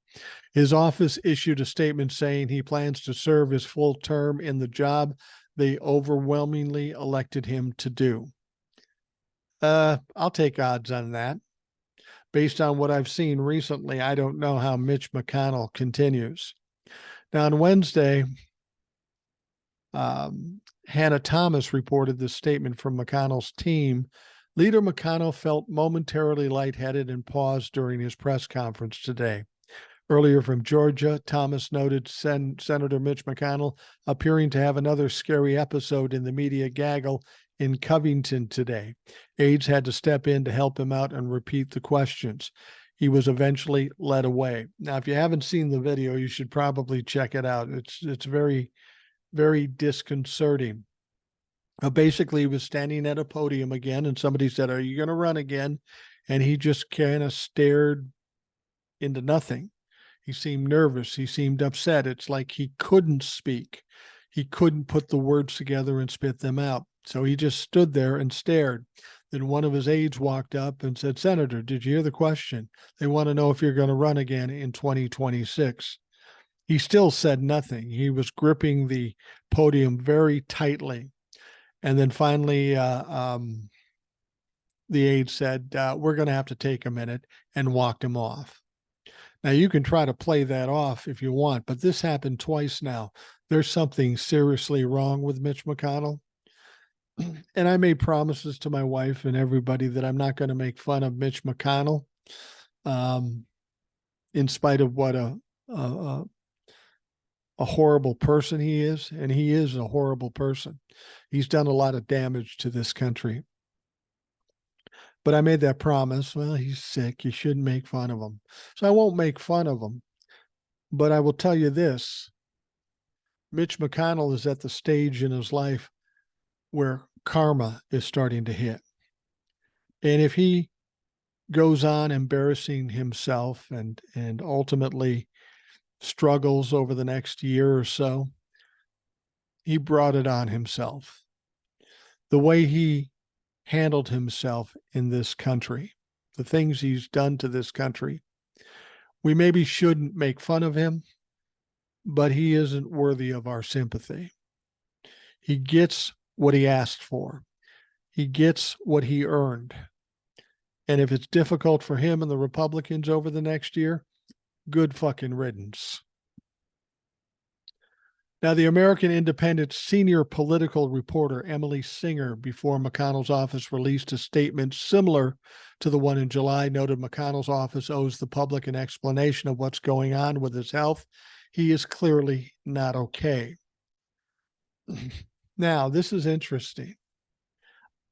His office issued a statement saying he plans to serve his full term in the job they overwhelmingly elected him to do. I'll take odds on that. Based on what I've seen recently, I don't know how Mitch McConnell continues. Now, on Wednesday, Hannah Thomas reported this statement from McConnell's team. Leader McConnell felt momentarily lightheaded and paused during his press conference today. Earlier from Georgia, Thomas noted Senator Mitch McConnell appearing to have another scary episode in the media gaggle in Covington today. Aides had to step in to help him out and repeat the questions. He was eventually led away. Now, if you haven't seen the video, you should probably check it out. It's very, very disconcerting. Basically, he was standing at a podium again, and somebody said, "Are you going to run again?" And he just kind of stared into nothing. He seemed nervous. He seemed upset. It's like he couldn't speak. He couldn't put the words together and spit them out. So he just stood there and stared. Then one of his aides walked up and said, "Senator, did you hear the question? They want to know if you're going to run again in 2026. He still said nothing. He was gripping the podium very tightly. And then finally, the aide said, we're going to have to take a minute, and walked him off. Now, you can try to play that off if you want, but this happened twice now. There's something seriously wrong with Mitch McConnell. And I made promises to my wife and everybody that I'm not going to make fun of Mitch McConnell, in spite of what a horrible person he is. And he is a horrible person. He's done a lot of damage to this country. But I made that promise. Well, he's sick. You shouldn't make fun of him. So I won't make fun of him. But I will tell you this. Mitch McConnell is at the stage in his life where karma is starting to hit. And if he goes on embarrassing himself and ultimately struggles over the next year or so, he brought it on himself. The way he handled himself in this country, the things he's done to this country, we maybe shouldn't make fun of him, but he isn't worthy of our sympathy. He gets what he asked for. He gets what he earned. And if it's difficult for him and the Republicans over the next year, good fucking riddance. Now, the American Independent senior political reporter Emily Singer, before McConnell's office released a statement similar to the one in July, noted McConnell's office owes the public an explanation of what's going on with his health. He is clearly not okay. Now, this is interesting.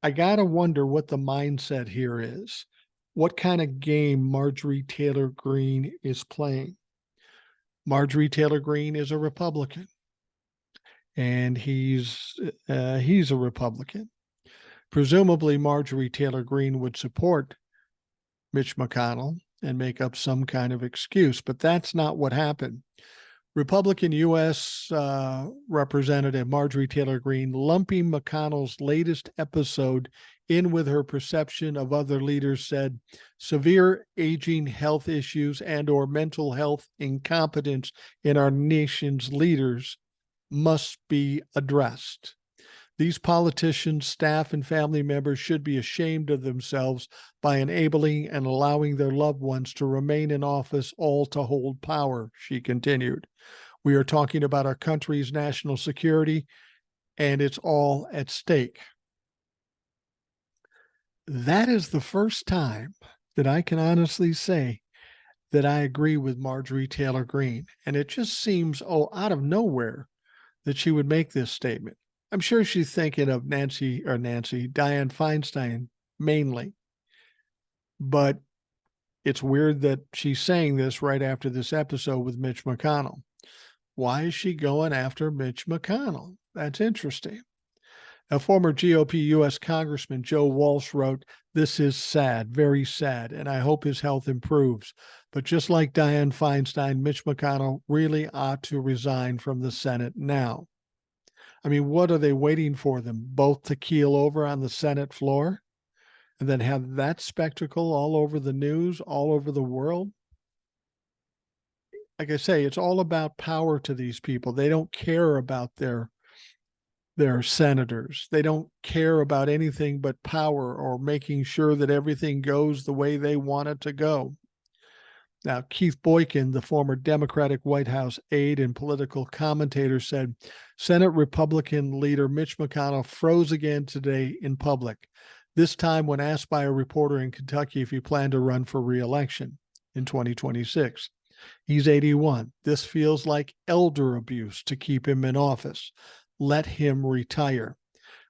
I got to wonder what the mindset here is. What kind of game Marjorie Taylor Greene is playing. Marjorie Taylor Greene is a Republican, and he's a Republican. Presumably, Marjorie Taylor Greene would support Mitch McConnell and make up some kind of excuse, but that's not what happened. Republican U.S. Representative Marjorie Taylor Greene lumping McConnell's latest episode in with her perception of other leaders, said severe aging health issues and or mental health incompetence in our nation's leaders must be addressed. These politicians, staff, and family members should be ashamed of themselves by enabling and allowing their loved ones to remain in office, all to hold power, she continued. We are talking about our country's national security, and it's all at stake. That is the first time that I can honestly say that I agree with Marjorie Taylor Greene. And it just seems, out of nowhere that she would make this statement. I'm sure she's thinking of Diane Feinstein mainly. But it's weird that she's saying this right after this episode with Mitch McConnell. Why is she going after Mitch McConnell? That's interesting. A former GOP U.S. Congressman Joe Walsh wrote, "This is sad, very sad, and I hope his health improves. But just like Diane Feinstein, Mitch McConnell really ought to resign from the Senate now." I mean, what are they waiting for them both to keel over on the Senate floor and then have that spectacle all over the news, all over the world? Like I say, it's all about power to these people. They don't care about their senators. They don't care about anything but power or making sure that everything goes the way they want it to go. Now, Keith Boykin, the former Democratic White House aide and political commentator, said Senate Republican leader Mitch McConnell froze again today in public, this time when asked by a reporter in Kentucky if he planned to run for re-election in 2026. He's 81. This feels like elder abuse to keep him in office. Let him retire.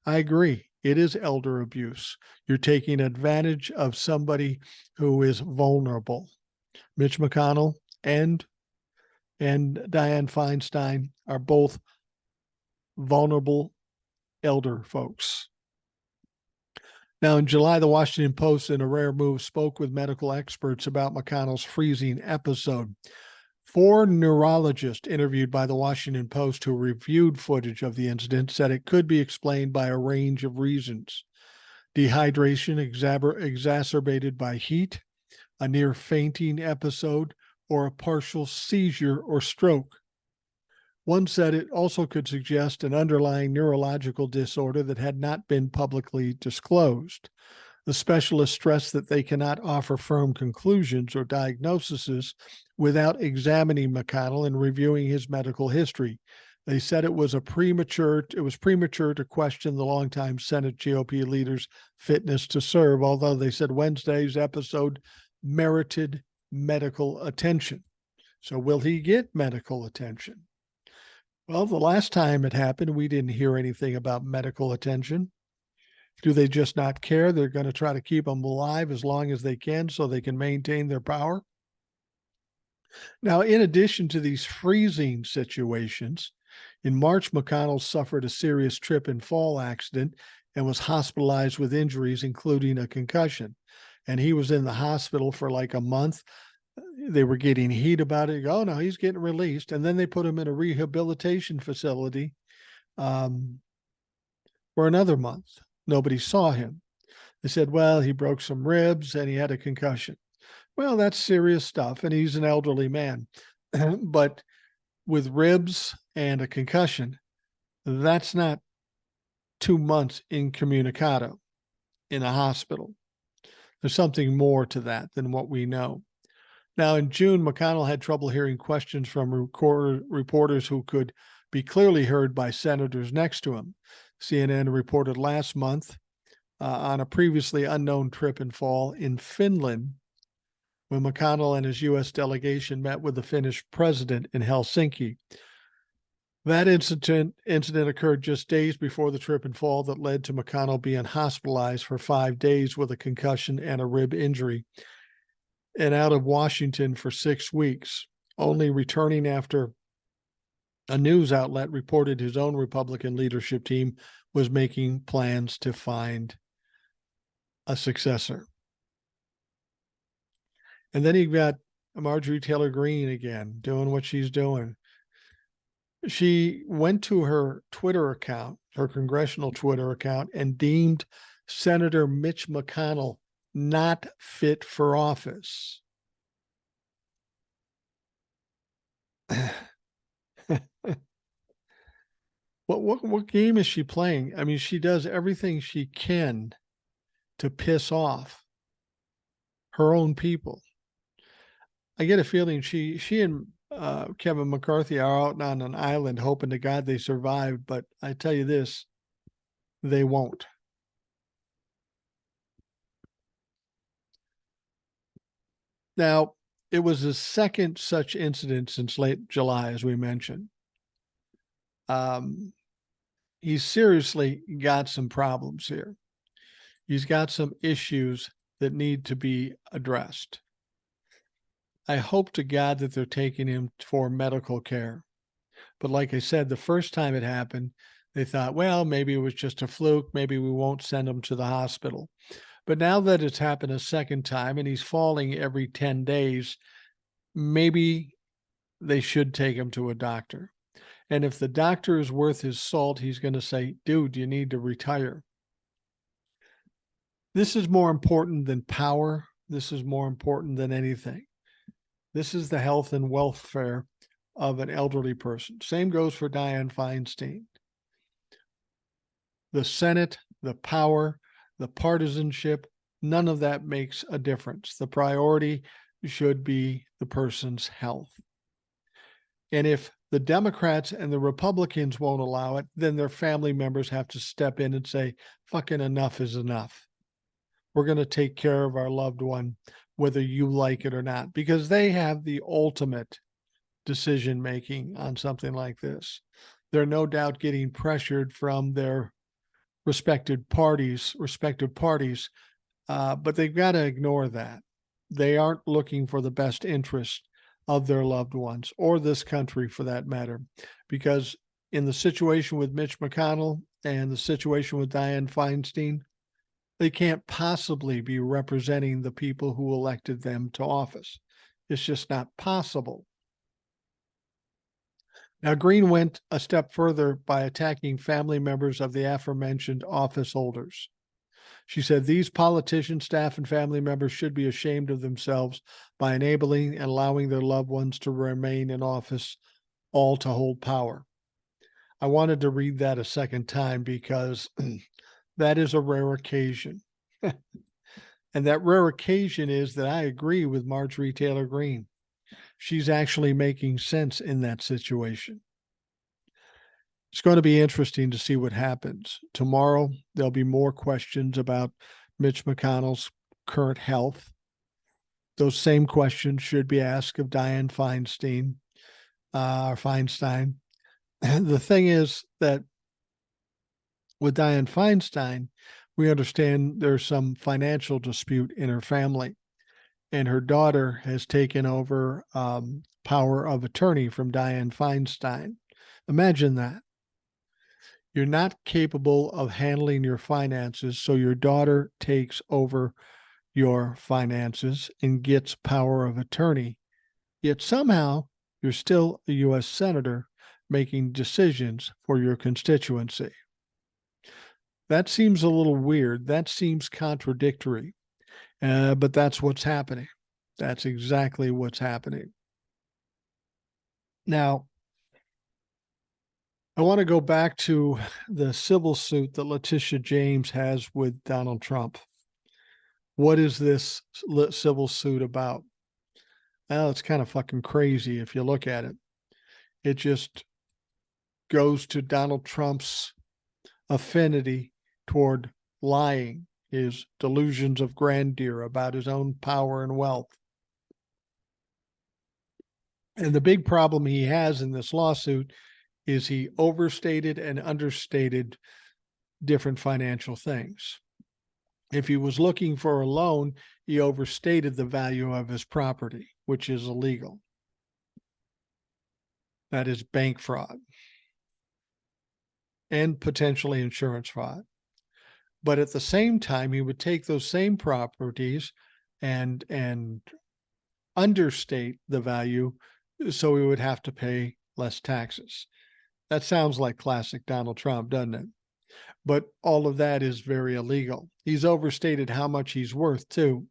I agree. It is elder abuse. You're taking advantage of somebody who is vulnerable. Mitch McConnell and Diane Feinstein are both vulnerable elder folks. Now, in July, the Washington Post, in a rare move, spoke with medical experts about McConnell's freezing episode. 4 neurologists interviewed by the Washington Post who reviewed footage of the incident said it could be explained by a range of reasons. Dehydration exacerbated by heat, a near fainting episode, or a partial seizure or stroke. One said it also could suggest an underlying neurological disorder that had not been publicly disclosed. The specialists stressed that they cannot offer firm conclusions or diagnoses without examining McConnell and reviewing his medical history. They said it was premature to question the longtime Senate GOP leader's fitness to serve, although they said Wednesday's episode merited medical attention. So will he get medical attention? Well, the last time it happened, we didn't hear anything about medical attention. Do they just not care? They're going to try to keep him alive as long as they can so they can maintain their power. Now, in addition to these freezing situations, in March, McConnell suffered a serious trip and fall accident and was hospitalized with injuries, including a concussion. And he was in the hospital for like a month. They were getting heat about it. Oh, no, he's getting released. And then they put him in a rehabilitation facility for another month. Nobody saw him. They said, well, he broke some ribs and he had a concussion. Well, that's serious stuff. And he's an elderly man. But with ribs and a concussion, that's not 2 months incommunicado in a hospital. There's something more to that than what we know. Now, in June, McConnell had trouble hearing questions from reporters who could be clearly heard by senators next to him. CNN reported last month on a previously unknown trip and fall in Finland when McConnell and his U.S. delegation met with the Finnish president in Helsinki. That incident occurred just days before the trip and fall that led to McConnell being hospitalized for 5 days with a concussion and a rib injury and out of Washington for 6 weeks, only returning after a news outlet reported his own Republican leadership team was making plans to find a successor. And then you've got Marjorie Taylor Greene again doing what she's doing. She went to her Twitter account, her congressional Twitter account, and deemed Senator Mitch McConnell not fit for office. What game is she playing? I mean, she does everything she can to piss off her own people. I get a feeling she and Kevin McCarthy are out on an island hoping to God they survive, but I tell you this, they won't. Now, it was the second such incident since late July, as we mentioned. He's seriously got some problems here. He's got some issues that need to be addressed. I hope to God that they're taking him for medical care. But like I said, the first time it happened, they thought, well, maybe it was just a fluke. Maybe we won't send him to the hospital. But now that it's happened a second time and he's falling every 10 days, maybe they should take him to a doctor. And if the doctor is worth his salt, he's going to say, dude, you need to retire. This is more important than power. This is more important than anything. This is the health and welfare of an elderly person. Same goes for Diane Feinstein. The Senate, the power, the partisanship, none of that makes a difference. The priority should be the person's health. And if the Democrats and the Republicans won't allow it, then their family members have to step in and say, fucking enough is enough. We're going to take care of our loved one, whether you like it or not, because they have the ultimate decision-making on something like this. They're no doubt getting pressured from their respective parties, but they've got to ignore that. They aren't looking for the best interest of their loved ones or this country for that matter, because in the situation with Mitch McConnell and the situation with Diane Feinstein, they can't possibly be representing the people who elected them to office. It's just not possible. Now, Greene went a step further by attacking family members of the aforementioned office holders. She said these politicians, staff, and family members should be ashamed of themselves by enabling and allowing their loved ones to remain in office, all to hold power. I wanted to read that a second time because that is a rare occasion. And that rare occasion is that I agree with Marjorie Taylor Greene. She's actually making sense in that situation. It's going to be interesting to see what happens. Tomorrow, there'll be more questions about Mitch McConnell's current health. Those same questions should be asked of Diane Feinstein. The thing is that with Diane Feinstein, we understand there's some financial dispute in her family, and her daughter has taken over power of attorney from Diane Feinstein. Imagine that. You're not capable of handling your finances, so your daughter takes over your finances and gets power of attorney. Yet somehow you're still a U.S. Senator making decisions for your constituency. That seems a little weird. That seems contradictory. But that's what's happening. That's exactly what's happening. Now, I want to go back to the civil suit that Letitia James has with Donald Trump. What is this civil suit about? Well, it's kind of fucking crazy if you look at it. It just goes to Donald Trump's affinity toward lying, his delusions of grandeur about his own power and wealth. And the big problem he has in this lawsuit is he overstated and understated different financial things. If he was looking for a loan, he overstated the value of his property, which is illegal. That is bank fraud and potentially insurance fraud. But at the same time, he would take those same properties and understate the value, so he would have to pay less taxes. That sounds like classic Donald Trump, doesn't it? But all of that is very illegal. He's overstated how much he's worth, too.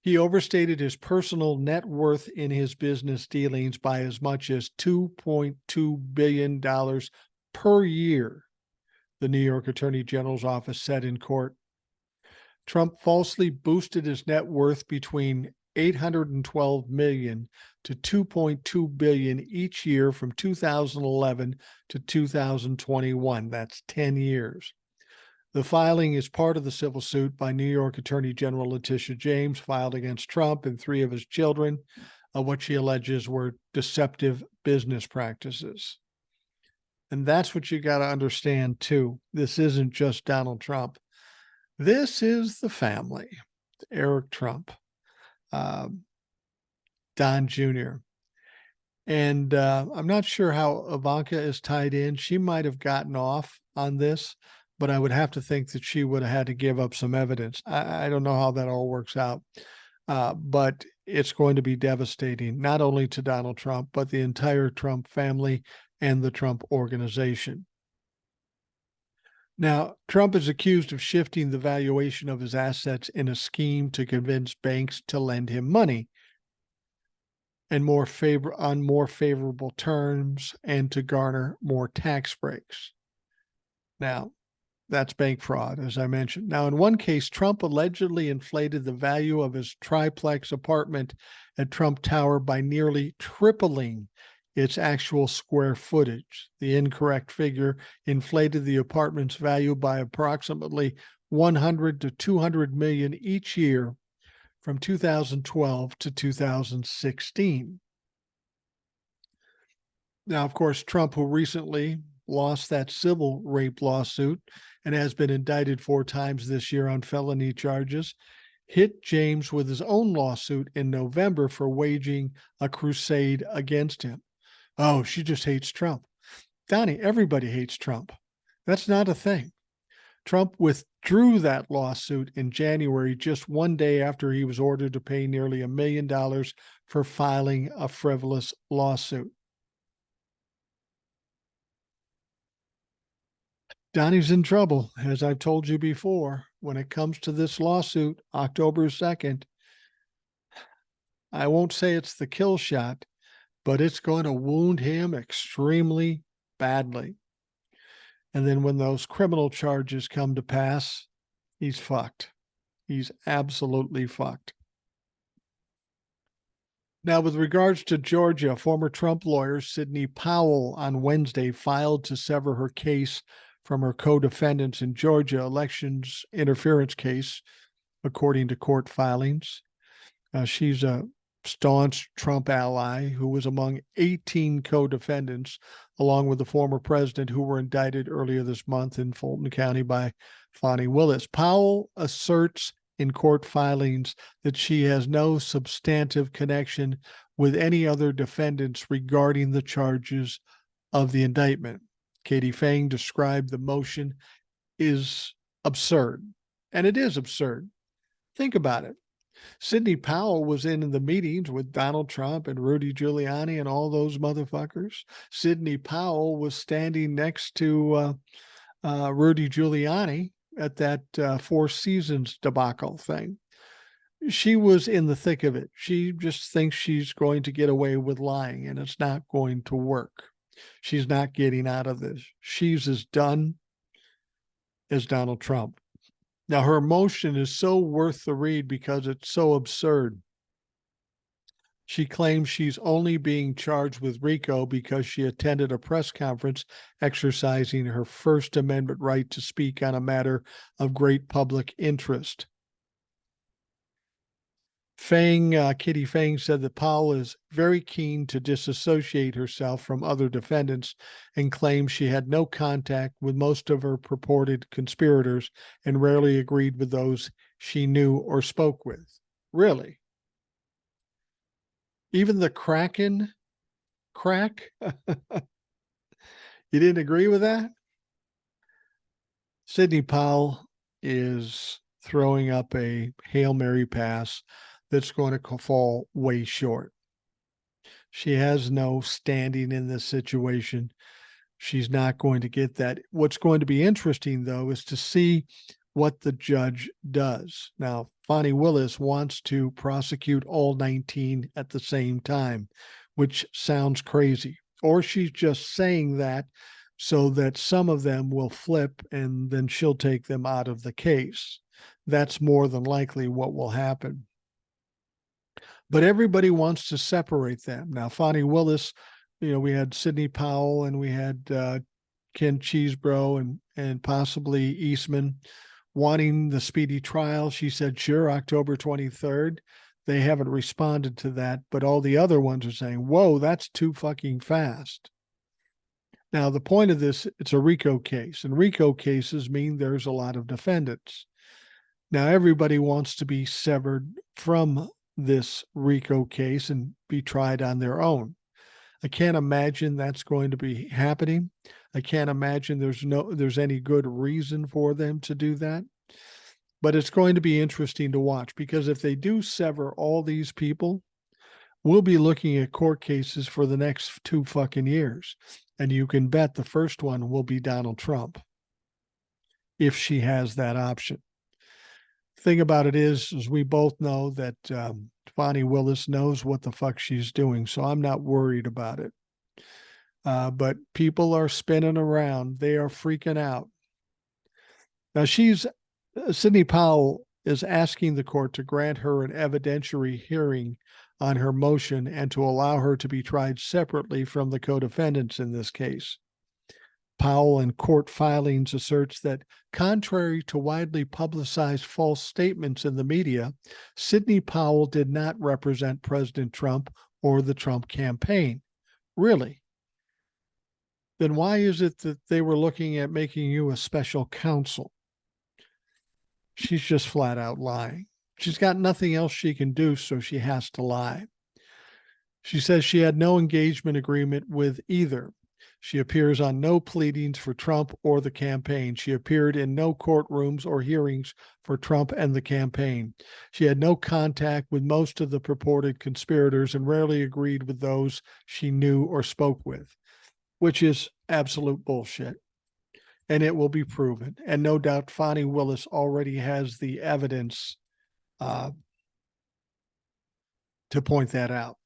He overstated his personal net worth in his business dealings by as much as $2.2 billion per year, the New York Attorney General's office said in court. Trump falsely boosted his net worth between $812 million to $2.2 billion each year from 2011 to 2021. That's 10 years. The filing is part of the civil suit by New York Attorney General Letitia James, filed against Trump and three of his children, of what she alleges were deceptive business practices. And that's what you got to understand, too. This isn't just Donald Trump. This is the family. Eric Trump, Don Jr. And I'm not sure how Ivanka is tied in. She might have gotten off on this, but I would have to think that she would have had to give up some evidence. I don't know how that all works out, but it's going to be devastating, not only to Donald Trump, but the entire Trump family and the Trump organization. Now, Trump is accused of shifting the valuation of his assets in a scheme to convince banks to lend him money and on more favorable terms and to garner more tax breaks. Now, that's bank fraud, as I mentioned. Now, in one case, Trump allegedly inflated the value of his triplex apartment at Trump Tower by nearly tripling its actual square footage. The incorrect figure inflated the apartment's value by approximately 100 to 200 million each year from 2012 to 2016. Now, of course, Trump, who recently lost that civil rape lawsuit and has been indicted 4 times this year on felony charges, hit James with his own lawsuit in November for waging a crusade against him. Oh, she just hates Trump. Donnie, everybody hates Trump. That's not a thing. Trump withdrew that lawsuit in January, just one day after he was ordered to pay nearly $1 million for filing a frivolous lawsuit. Donnie's in trouble, as I've told you before. When it comes to this lawsuit, October 2nd, I won't say it's the kill shot, but it's going to wound him extremely badly. And then when those criminal charges come to pass, he's fucked. He's absolutely fucked. Now, with regards to Georgia, former Trump lawyer Sidney Powell on Wednesday filed to sever her case from her co-defendants in Georgia elections interference case, according to court filings. She's a staunch Trump ally who was among 18 co-defendants, along with the former president, who were indicted earlier this month in Fulton County by Fani Willis. Powell asserts in court filings that she has no substantive connection with any other defendants regarding the charges of the indictment. Katie Fang described the motion is absurd, and it is absurd. Think about it. Sidney Powell was in the meetings with Donald Trump and Rudy Giuliani and all those motherfuckers. Sidney Powell was standing next to Rudy Giuliani at that Four Seasons debacle thing. She was in the thick of it. She just thinks she's going to get away with lying, and it's not going to work. She's not getting out of this. She's as done as Donald Trump. Now, her motion is so worth the read because it's so absurd. She claims she's only being charged with RICO because she attended a press conference exercising her First Amendment right to speak on a matter of great public interest. Kitty Fang said that Powell is very keen to disassociate herself from other defendants and claims she had no contact with most of her purported conspirators and rarely agreed with those she knew or spoke with. Really? Even the Kraken crack? You didn't agree with that? Sidney Powell is throwing up a Hail Mary pass that's going to fall way short. She has no standing in this situation. She's not going to get that. What's going to be interesting, though, is to see what the judge does. Now, Fani Willis wants to prosecute all 19 at the same time, which sounds crazy. Or she's just saying that so that some of them will flip and then she'll take them out of the case. That's more than likely what will happen. But everybody wants to separate them. Now, Fani Willis, we had Sidney Powell and we had Ken Cheesebro and possibly Eastman wanting the speedy trial. She said, sure, October 23rd. They haven't responded to that, but all the other ones are saying, whoa, that's too fucking fast. Now, the point of this, it's a RICO case, and RICO cases mean there's a lot of defendants. Now, everybody wants to be severed from this RICO case and be tried on their own. I can't imagine that's going to be happening. I can't imagine there's any good reason for them to do that. But it's going to be interesting to watch, because if they do sever all these people, we'll be looking at court cases for the next 2 fucking years. And you can bet the first one will be Donald Trump, if she has that option. Thing about it is we both know that Fani Willis knows what the fuck she's doing, so I'm not worried about it. But people are spinning around. They are freaking out. Now, Sidney Powell is asking the court to grant her an evidentiary hearing on her motion and to allow her to be tried separately from the co-defendants in this case. Powell in court filings asserts that, contrary to widely publicized false statements in the media, Sidney Powell did not represent President Trump or the Trump campaign. Really? Then why is it that they were looking at making you a special counsel? She's just flat out lying. She's got nothing else she can do, so she has to lie. She says she had no engagement agreement with either. She appears on no pleadings for Trump or the campaign. She appeared in no courtrooms or hearings for Trump and the campaign. She had no contact with most of the purported conspirators and rarely agreed with those she knew or spoke with, which is absolute bullshit. And it will be proven. And no doubt Fani Willis already has the evidence to point that out.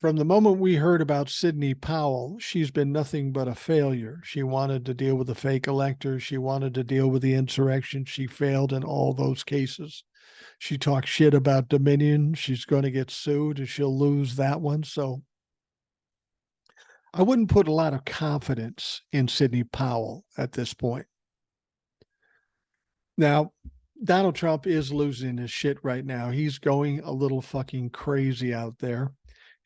From the moment we heard about Sidney Powell, she's been nothing but a failure. She wanted to deal with the fake electors. She wanted to deal with the insurrection. She failed in all those cases. She talked shit about Dominion. She's going to get sued and she'll lose that one. So I wouldn't put a lot of confidence in Sidney Powell at this point. Now, Donald Trump is losing his shit right now. He's going a little fucking crazy out there.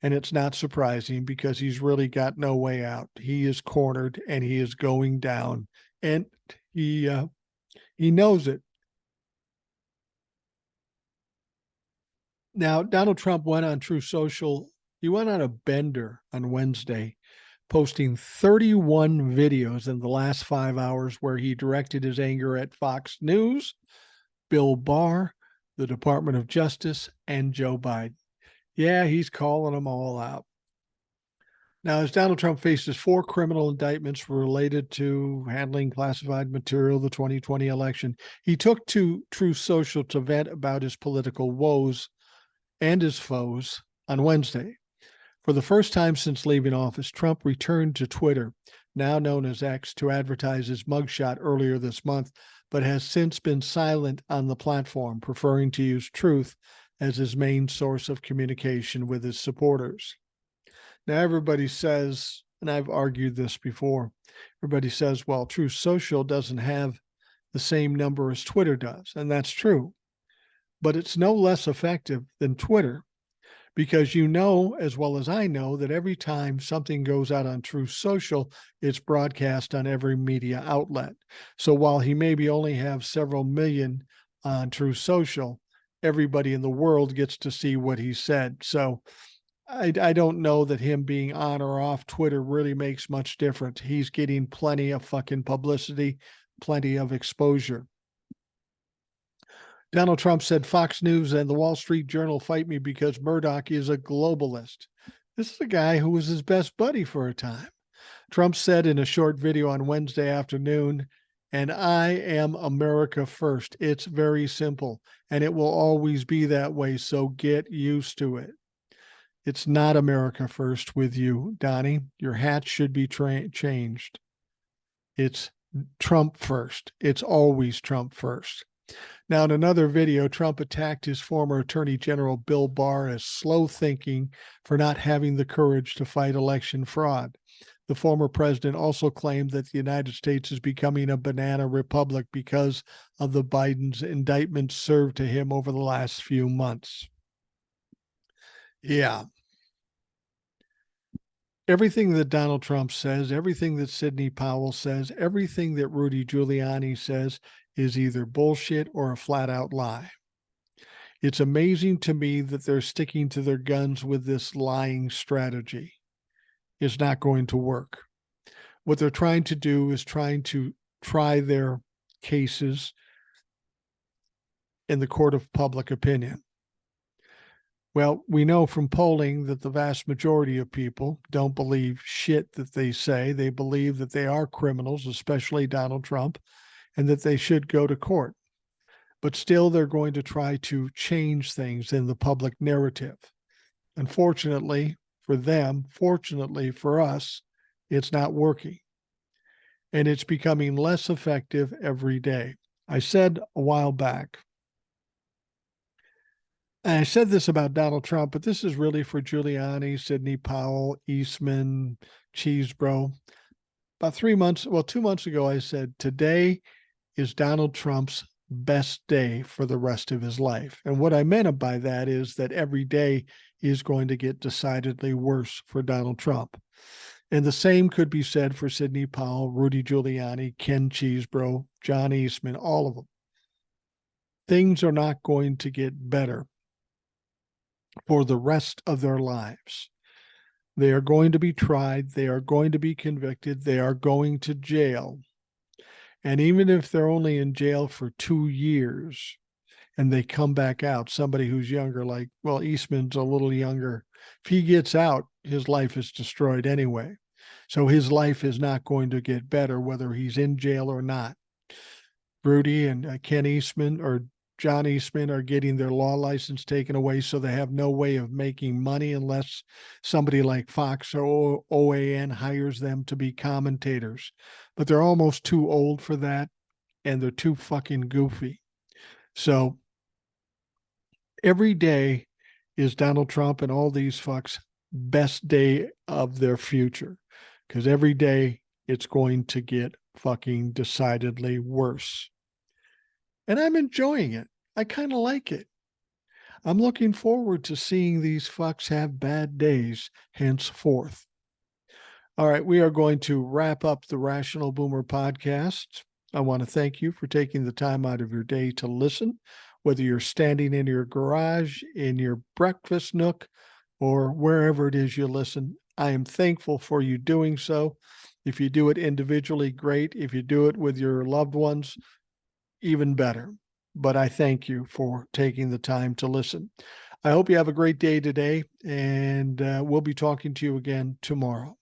And it's not surprising because he's really got no way out. He is cornered and he is going down, and he knows it. Now, Donald Trump went on True Social. He went on a bender on Wednesday, posting 31 videos in the last 5 hours where he directed his anger at Fox News, Bill Barr, the Department of Justice, and Joe Biden. Yeah, he's calling them all out. Now, as Donald Trump faces 4 criminal indictments related to handling classified material, the 2020 election, he took to True Social to vent about his political woes and his foes on Wednesday. For the first time since leaving office, Trump returned to Twitter, now known as X, to advertise his mugshot earlier this month, but has since been silent on the platform, preferring to use Truth as his main source of communication with his supporters. Now, everybody says, and I've argued this before, everybody says, well, Truth Social doesn't have the same number as Twitter does. And that's true. But it's no less effective than Twitter, because you know as well as I know that every time something goes out on Truth Social, it's broadcast on every media outlet. So while he maybe only have several million on Truth Social, everybody in the world gets to see what he said. So I don't know that him being on or off Twitter really makes much difference. He's getting plenty of fucking publicity, plenty of exposure. Donald Trump said Fox News and the Wall Street Journal fight me because Murdoch is a globalist. This is a guy who was his best buddy for a time. Trump said in a short video on Wednesday afternoon, and I am America first. It's very simple, and it will always be that way, so get used to it. It's not America first with you, Donnie. Your hat should be changed. It's Trump first. It's always Trump first. Now, in another video, Trump attacked his former Attorney General Bill Barr as slow thinking for not having the courage to fight election fraud. The former president also claimed that the United States is becoming a banana republic because of the Biden's indictments served to him over the last few months. Yeah. Everything that Donald Trump says, everything that Sidney Powell says, everything that Rudy Giuliani says is either bullshit or a flat out lie. It's amazing to me that they're sticking to their guns with this lying strategy. It's not going to work. What they're trying to do is trying to try their cases in the court of public opinion. Well, we know from polling that the vast majority of people don't believe shit that they say. They believe that they are criminals, especially Donald Trump, and that they should go to court. But still, they're going to try to change things in the public narrative. Unfortunately for them, fortunately for us, it's not working. And it's becoming less effective every day. I said a while back, and I said this about Donald Trump, but this is really for Giuliani, Sidney Powell, Eastman, Cheesebro. About 2 months ago, I said, today is Donald Trump's best day for the rest of his life. And what I meant by that is that every day is going to get decidedly worse for Donald Trump. And the same could be said for Sidney Powell, Rudy Giuliani, Ken Cheesebro, John Eastman, all of them. Things are not going to get better for the rest of their lives. They are going to be tried. They are going to be convicted. They are going to jail. And even if they're only in jail for 2 years and they come back out, somebody who's younger, like, well, Eastman's a little younger. If he gets out, his life is destroyed anyway. So his life is not going to get better, whether he's in jail or not. Rudy and Ken Eastman or John Eastman are getting their law license taken away, so they have no way of making money unless somebody like Fox or OAN hires them to be commentators. But they're almost too old for that, and they're too fucking goofy. So every day is Donald Trump and all these fucks' best day of their future, because every day it's going to get fucking decidedly worse. And I'm enjoying it. I kind of like it. I'm looking forward to seeing these fucks have bad days henceforth. All right, we are going to wrap up the Rational Boomer podcast. I want to thank you for taking the time out of your day to listen, whether you're standing in your garage, in your breakfast nook, or wherever it is you listen. I am thankful for you doing so. If you do it individually, great. If you do it with your loved ones, even better. But I thank you for taking the time to listen. I hope you have a great day today, and we'll be talking to you again tomorrow.